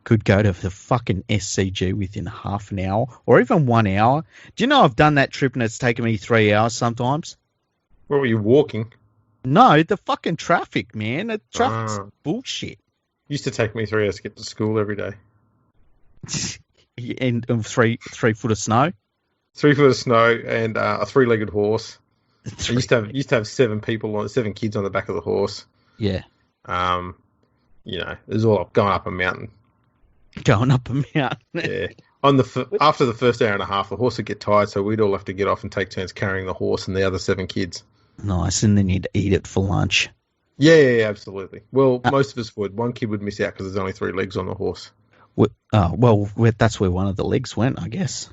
could go to the fucking SCG within half an hour or even 1 hour. Do you know I've done that trip and it's taken me 3 hours sometimes? What were you walking? No, the fucking traffic, man. The traffic's bullshit. Used to take me 3 hours to get to school every day. And 3 foot of snow? 3 foot of snow and a 3-legged horse. I used to have 7 kids on the back of the horse. Yeah. It was all going up a mountain. Going up a mountain. Yeah. After the first hour and a half, the horse would get tired, so we'd all have to get off and take turns carrying the horse and the other 7 kids. Nice, and then you'd eat it for lunch. Yeah, absolutely. Well, most of us would. One kid would miss out because there's only 3 legs on the horse. That's where one of the legs went, I guess.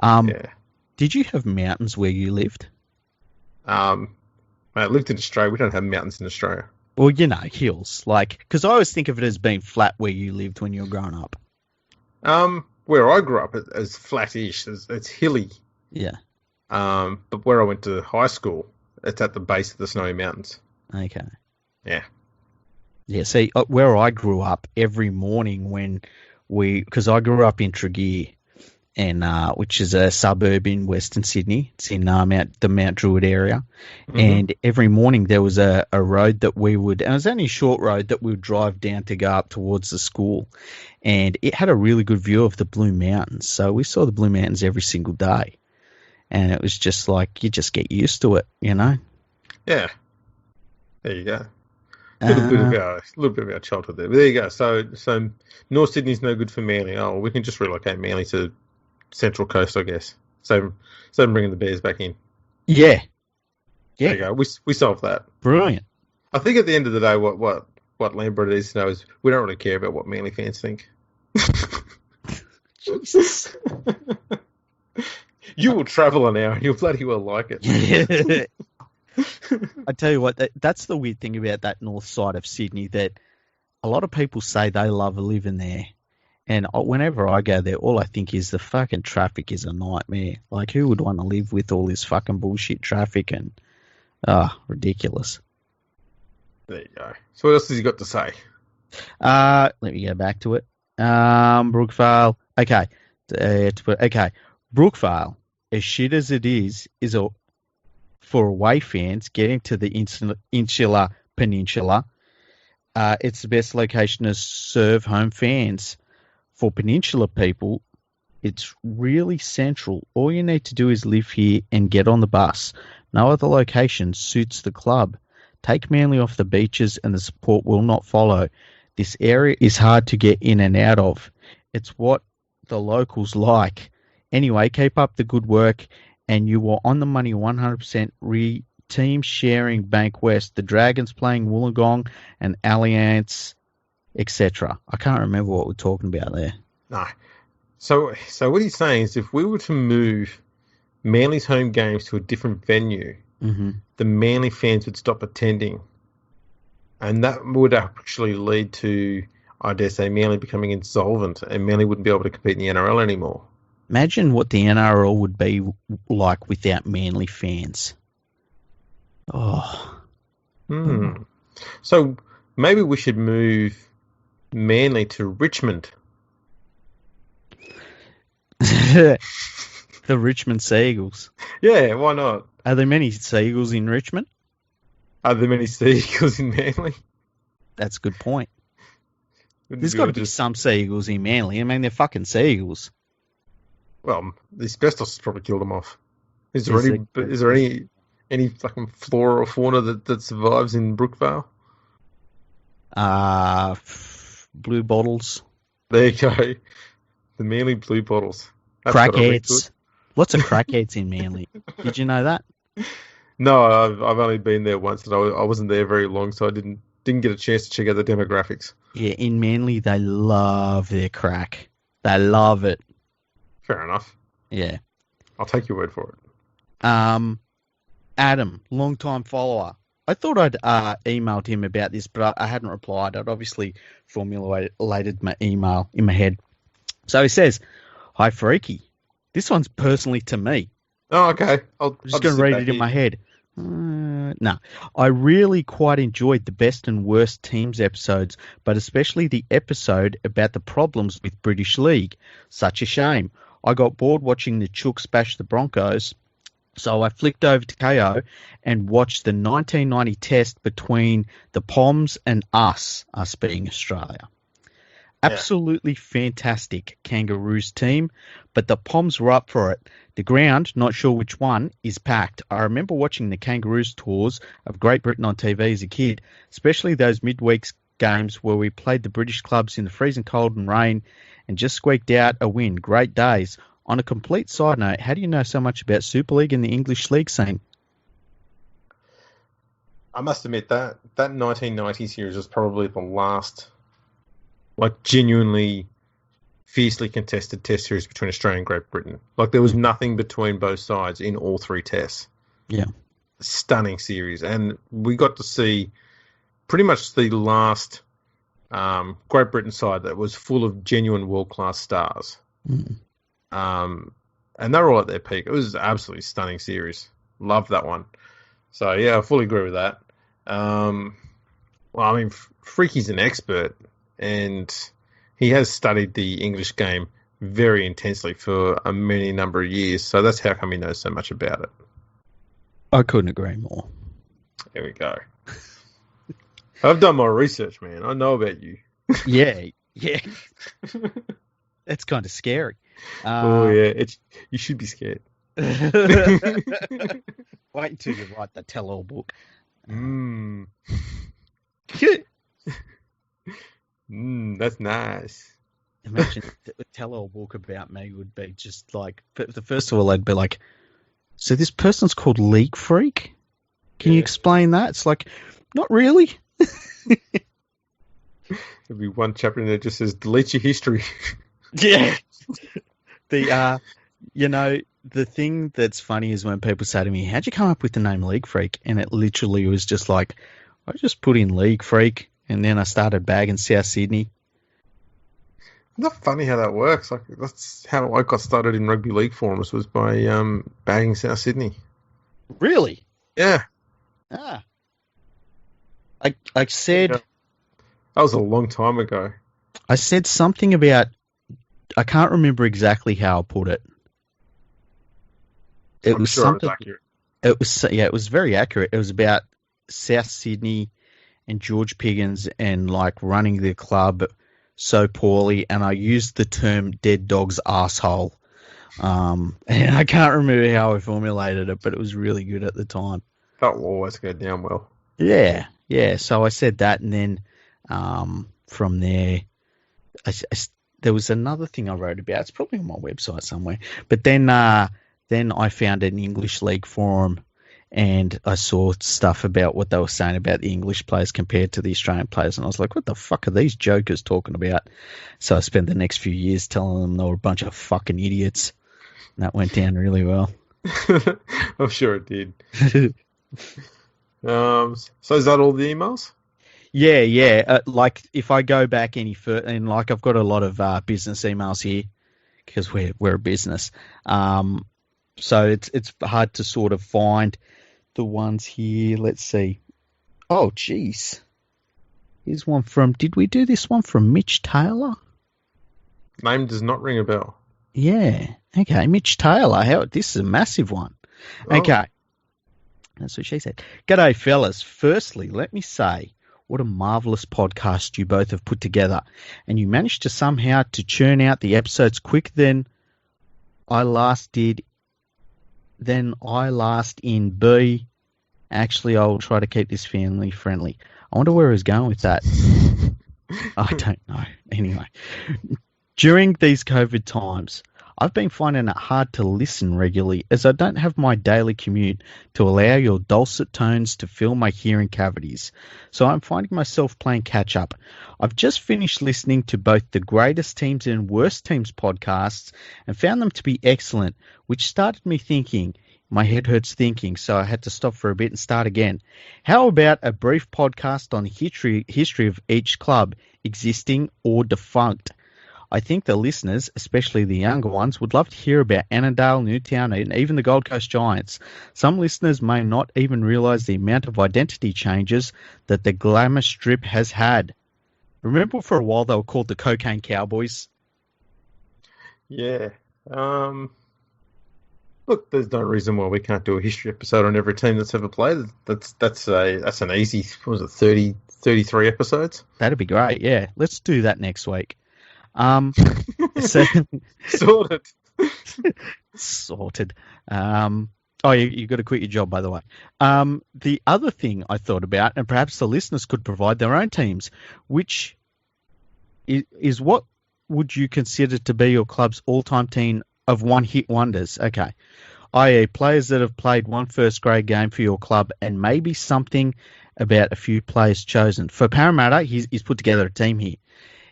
Yeah. Did you have mountains where you lived? I lived in Australia. We don't have mountains in Australia. Well, hills. Because I always think of it as being flat where you lived when you were growing up. Where I grew up, it's flattish. It's hilly. Yeah. But where I went to high school, it's at the base of the Snowy Mountains. Okay. Yeah. Yeah, see, where I grew up, every morning because I grew up in Tregear, and which is a suburb in Western Sydney. It's in the Mount Druitt area. Mm-hmm. And every morning there was a road and it was only a short road that we would drive down to go up towards the school. And it had a really good view of the Blue Mountains. So we saw the Blue Mountains every single day. And it was just like, you just get used to it, Yeah. There you go. A little bit of our childhood there. But there you go. So North Sydney's no good for Manly. Oh, we can just relocate Manly to Central Coast, I guess. So bringing the Bears back in. Yeah. There you go. We solved that. Brilliant. I think at the end of the day, what Lambert needs to know is we don't really care about what Manly fans think. Jesus. You will travel an hour and you'll bloody well like it. I tell you what, that's the weird thing about that north side of Sydney, that a lot of people say they love living there. And whenever I go there, all I think is the fucking traffic is a nightmare. Like, who would want to live with all this fucking bullshit traffic and, ridiculous. There you go. So what else has he got to say? Let me go back to it. Brookvale. Okay. Brookvale, as shit as it is for away fans getting to the Insular Peninsula, it's the best location to serve home fans. For Peninsula people, it's really central. All you need to do is live here and get on the bus. No other location suits the club. Take Manly off the beaches and the support will not follow. This area is hard to get in and out of. It's what the locals like. Anyway, keep up the good work, and you were on the money 100%. Team sharing Bank West, the Dragons playing Wollongong and Alliance, etc. I can't remember what we're talking about there. No. So what he's saying is, if we were to move Manly's home games to a different venue, the Manly fans would stop attending, and that would actually lead to, I dare say, Manly becoming insolvent, and Manly wouldn't be able to compete in the NRL anymore. Imagine what the NRL would be like without Manly fans. Oh. So maybe we should move Manly to Richmond. The Richmond Seagulls. Yeah, why not? Are there many Seagulls in Richmond? Are there many Seagulls in Manly? That's a good point. There's got to be some Seagulls in Manly. I mean, they're fucking Seagulls. Well, the asbestos has probably killed them off. Is there any fucking flora or fauna that survives in Brookvale? Blue bottles. There you go. The Manly blue bottles. Crackheads. Lots of crackheads in Manly. Did you know that? No, I've only been there once, and I wasn't there very long, so I didn't get a chance to check out the demographics. Yeah, in Manly, they love their crack. They love it. Fair enough. Yeah. I'll take your word for it. Adam, long-time follower. I thought I'd emailed him about this, but I hadn't replied. I'd obviously formulated my email in my head. So he says, "Hi, Freaky. This one's personally to me." Oh, okay. I'm just going to read it in my head. No. I really quite enjoyed the best and worst teams episodes, but especially the episode about the problems with British League. Such a shame. I got bored watching the Chooks bash the Broncos, so I flicked over to KO and watched the 1990 test between the Poms and us being Australia. Absolutely fantastic Kangaroos team, but the Poms were up for it. The ground, not sure which one, is packed. I remember watching the Kangaroos tours of Great Britain on TV as a kid, especially those midweek games where we played the British clubs in the freezing cold and rain and just squeaked out a win. Great days. On a complete side note, how do you know so much about Super League and the English League scene? I must admit that 1990 series was probably the last genuinely fiercely contested test series between Australia and Great Britain. There was nothing between both sides in all three tests. Yeah. Stunning series. And we got to see pretty much the last Great Britain side that was full of genuine world-class stars. Mm. And they were all at their peak. It was an absolutely stunning series. Loved that one. So, yeah, I fully agree with that. Well, I mean, Freaky's an expert, and he has studied the English game very intensely for a many number of years. So that's how come he knows so much about it. I couldn't agree more. There we go. I've done my research, man. I know about you. Yeah. That's kind of scary. You should be scared. Wait until you write the tell-all book. That's nice. Imagine a tell-all book about me would be just like, the first of all, I'd be like, so this person's called League Freak? Can you explain that? It's like, not really. There'll be one chapter in there that just says, delete your history. Yeah. The thing that's funny is when people say to me, how'd you come up with the name League Freak? And it literally was just like, I just put in League Freak, and then I started bagging South Sydney. Isn't that funny how that works? Like, that's how I got started in rugby league forums, was by bagging South Sydney. Really? Yeah. Ah. I said... Yeah. That was a long time ago. I said something about... I can't remember exactly how I put it. It was sure something... It was accurate. It was very accurate. It was about South Sydney and George Piggins and, like, running the club so poorly, and I used the term dead dog's asshole. And I can't remember how I formulated it, but it was really good at the time. That will always go down well. Yeah. So I said that, and then from there, there was another thing I wrote about. It's probably on my website somewhere. But then I found an English League forum, and I saw stuff about what they were saying about the English players compared to the Australian players. And I was like, what the fuck are these jokers talking about? So I spent the next few years telling them they were a bunch of fucking idiots. And that went down really well. I'm sure it did. So is that all the emails? Yeah. Like, if I go back any further, and like, I've got a lot of business emails here because we're a business. So it's hard to sort of find the ones here. Let's see. Oh, geez. Here's one from... Did we do this one from Mitch Taylor? Name does not ring a bell. Yeah. Okay, Mitch Taylor. This is a massive one. Oh. Okay. That's what she said. G'day, fellas. Firstly, let me say what a marvellous podcast you both have put together. And you managed to somehow to churn out the episodes quicker than I last in B. Actually, I'll try to keep this family friendly. I wonder where he's going with that. I don't know. Anyway, during these COVID times, I've been finding it hard to listen regularly as I don't have my daily commute to allow your dulcet tones to fill my hearing cavities. So I'm finding myself playing catch up. I've just finished listening to both the Greatest Teams and Worst Teams podcasts and found them to be excellent, which started me thinking. My head hurts thinking, so I had to stop for a bit and start again. How about a brief podcast on the history of each club, existing or defunct? I think the listeners, especially the younger ones, would love to hear about Annandale, Newtown, and even the Gold Coast Giants. Some listeners may not even realise the amount of identity changes that the glamour strip has had. Remember for a while they were called the Cocaine Cowboys? Yeah. Look, there's no reason why we can't do a history episode on every team that's ever played. That's an easy, what was it, 33 episodes? That'd be great, yeah. Let's do that next week. So, Sorted. Sorted. You got to quit your job, by the way. The other thing I thought about, and perhaps the listeners could provide their own teams, which is what would you consider to be your club's all-time team of one-hit wonders? Okay. I.e. players that have played one first-grade game for your club and maybe something about a few players chosen. For Parramatta, he's put together a team here.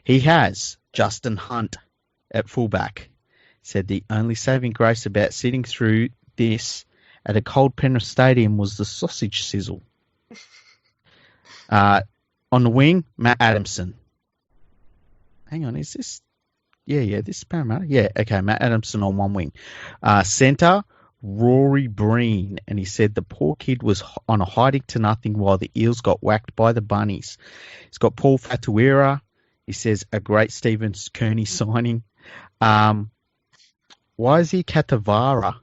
He has Justin Hunt at fullback. Said the only saving grace about sitting through this at a cold Penrith Stadium was the sausage sizzle. On the wing, Matt Adamson. Hang on, is this? Yeah, this is Parramatta. Yeah, okay, Matt Adamson on one wing. Centre, Rory Breen. And he said the poor kid was on a hiding to nothing while the Eels got whacked by the Bunnies. He's got Paul Fatuira. He says a great Stephen Kearney signing. Why is he Katavarata?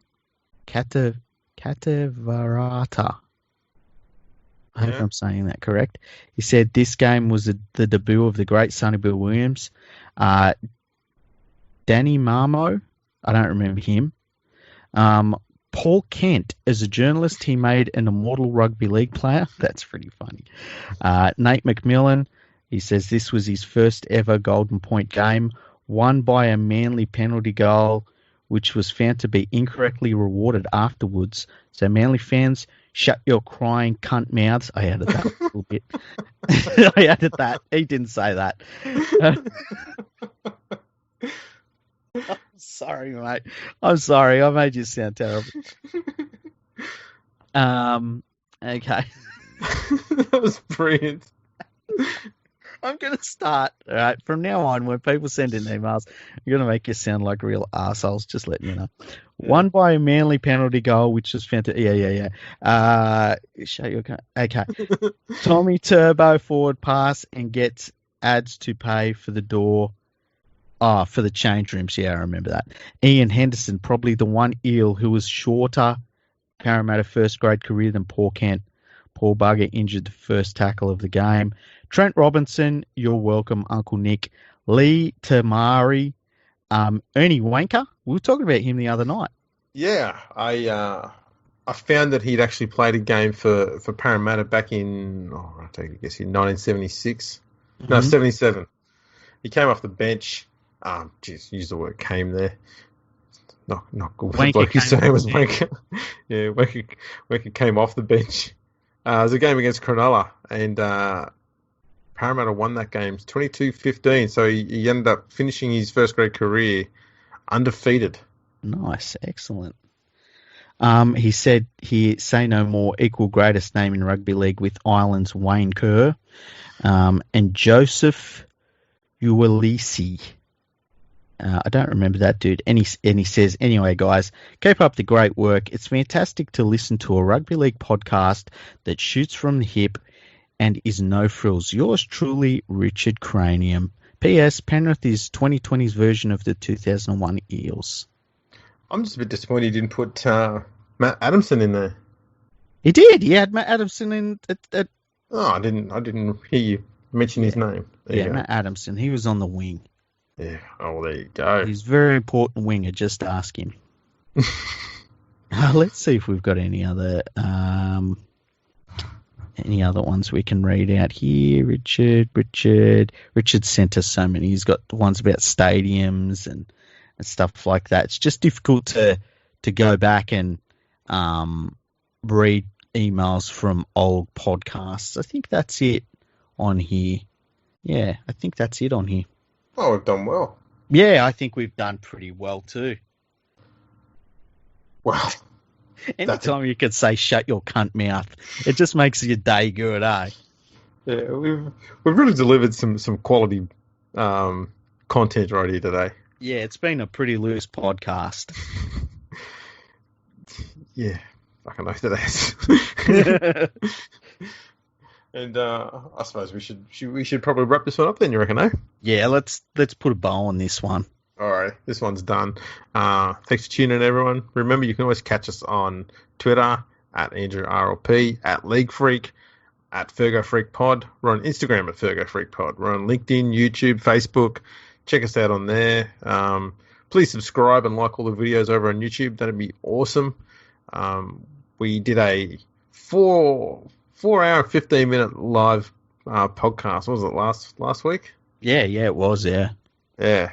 I hope I'm saying that correct. He said this game was the debut of the great Sonny Bill Williams. Danny Marmo, I don't remember him. Paul Kent, as a journalist, he made an immortal rugby league player. That's pretty funny. Nate McMillan, he says this was his first ever Golden Point game, won by a Manly penalty goal, which was found to be incorrectly rewarded afterwards. So Manly fans, shut your crying cunt mouths. I added that a little bit. I added that. He didn't say that. I'm sorry, mate. I'm sorry. I made you sound terrible. Okay. That was brilliant. I'm going to start. All right. From now on, when people send in emails, I'm going to make you sound like real arseholes. Just letting you know. Yeah. Won by a Manly penalty goal, which was fantastic. Yeah. Shut your cunt. Okay. Tommy Turbo forward pass and gets ads to pay for the door. For the change rooms. Yeah, I remember that. Ian Henderson, probably the one Eel who was shorter Parramatta first grade career than Paul Kent. Paul Bugger injured the first tackle of the game. Trent Robinson, you're welcome, Uncle Nick. Lee Tamari, Ernie Wanker. We were talking about him the other night. Yeah, I found that he'd actually played a game for Parramatta back in, I guess in 1976. Mm-hmm. No, 77. He came off the bench. Use the word came there. Not good. What the bloke you saying was Wanker. Yeah, Wanker came off the bench. It was a game against Cronulla, and Parramatta won that game 22-15. So he ended up finishing his first grade career undefeated. Nice, excellent. He said say no more, equal greatest name in rugby league with Ireland's Wayne Kerr, and Joseph Uwalisi. I don't remember that dude. And he says, anyway, guys, keep up the great work. It's fantastic to listen to a rugby league podcast that shoots from the hip and is no frills. Yours truly, Richard Cranium. P.S. Penrith is 2020's version of the 2001 Eels. I'm just a bit disappointed he didn't put Matt Adamson in there. He did. He had Matt Adamson in. Oh, I didn't hear you mention his name. Matt Adamson. He was on the wing. Yeah. Oh, there you go. He's a very important winger. Just ask him. Let's see if we've got any other ones we can read out here. Richard sent us so many. He's got the ones about stadiums and stuff like that. It's just difficult to go back and read emails from old podcasts. I think that's it on here. Yeah, I think that's it on here. Oh, we've done well. Yeah, I think we've done pretty well too. Well, anytime you can say "shut your cunt mouth," it just makes your day good, eh? Yeah, we've really delivered some quality content right here today. Yeah, it's been a pretty loose podcast. Yeah, fucking know that is. And I suppose we should probably wrap this one up then, you reckon, eh? Yeah, let's put a bow on this one. All right, this one's done. Thanks for tuning in, everyone. Remember, you can always catch us on Twitter at AndrewRLP, at League Freak, at Fergo Freak Pod. We're on Instagram at Fergo Freak Pod. We're on LinkedIn, YouTube, Facebook. Check us out on there. Please subscribe and like all the videos over on YouTube. That'd be awesome. We did a 4-hour, 15-minute live podcast. What was it, last week? Yeah, it was, yeah. Yeah,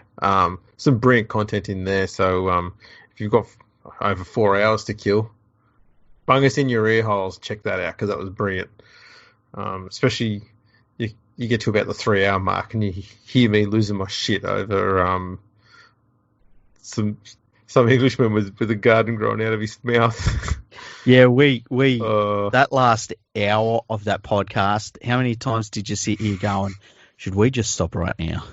some brilliant content in there. So if you've got over 4 hours to kill, bung us in your ear holes. Check that out because that was brilliant. Especially you get to about the 3 hour mark and you hear me losing my shit over some Englishman with a garden growing out of his mouth. Yeah, we that last hour of that podcast, how many times did you sit here going, should we just stop right now?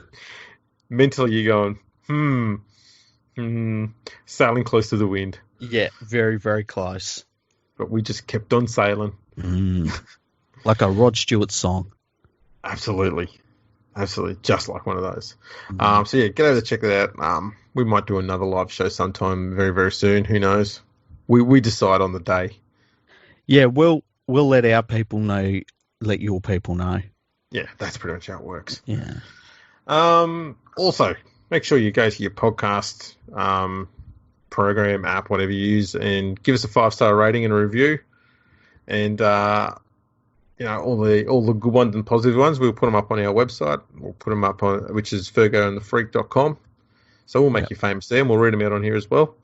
Mentally, you're going, sailing close to the wind. Yeah, very, very close. But we just kept on sailing. Like a Rod Stewart song. Absolutely. Just like one of those. So yeah, get over to check that out. We might do another live show sometime very, very soon. Who knows? We decide on the day. Yeah, we'll let our people know, let your people know. Yeah, that's pretty much how it works. Yeah. Also, make sure you go to your podcast program, app, whatever you use, and give us a 5-star rating and a review. And all the good ones and positive ones, we'll put them up on our website. We'll put them up on, which is fergoandthefreak.com. So we'll make you famous there, and we'll read them out on here as well.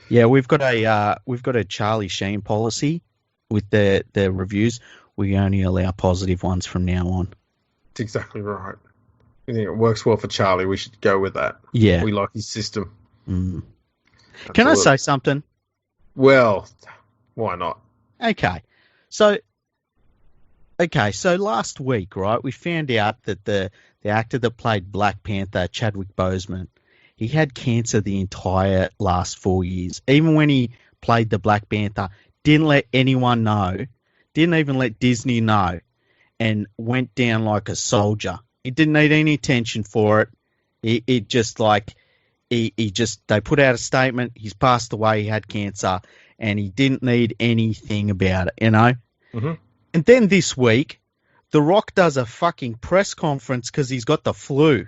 Yeah, we've got a Charlie Sheen policy with the reviews. We only allow positive ones from now on. That's exactly right. I think it works well for Charlie. We should go with that. Yeah, we like his system. Can I say something? Well, why not? Okay, so last week, right, we found out that the actor that played Black Panther, Chadwick Boseman, he had cancer the entire last 4 years. Even when he played the Black Panther, didn't let anyone know, didn't even let Disney know, and went down like a soldier. He didn't need any attention for it. They put out a statement, he's passed away, he had cancer, and he didn't need anything about it, you know? Mm-hmm. And then this week, The Rock does a fucking press conference because he's got the flu.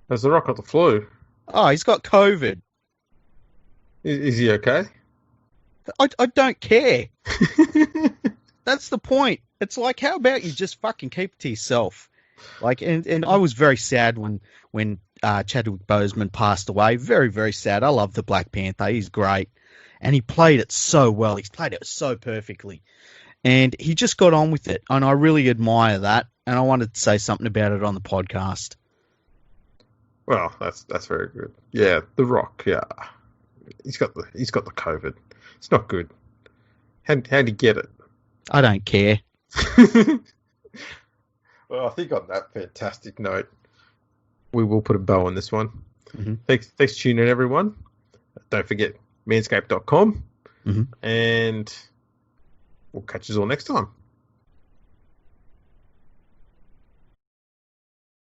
Has The Rock got the flu? Oh, he's got COVID. Is he okay? I don't care. That's the point. It's like, how about you just fucking keep it to yourself? Like, and I was very sad when Chadwick Boseman passed away. Very, very sad. I love the Black Panther. He's great. And he played it so well. He's played it so perfectly. And he just got on with it. And I really admire that. And I wanted to say something about it on the podcast. Well, that's very good. Yeah, The Rock, yeah. He's got the COVID. It's not good. How'd he get it? I don't care. Well, I think on that fantastic note, we will put a bow on this one. Mm-hmm. Thanks for tuning in, everyone. Don't forget manscaped.com, mm-hmm. and we'll catch you all next time.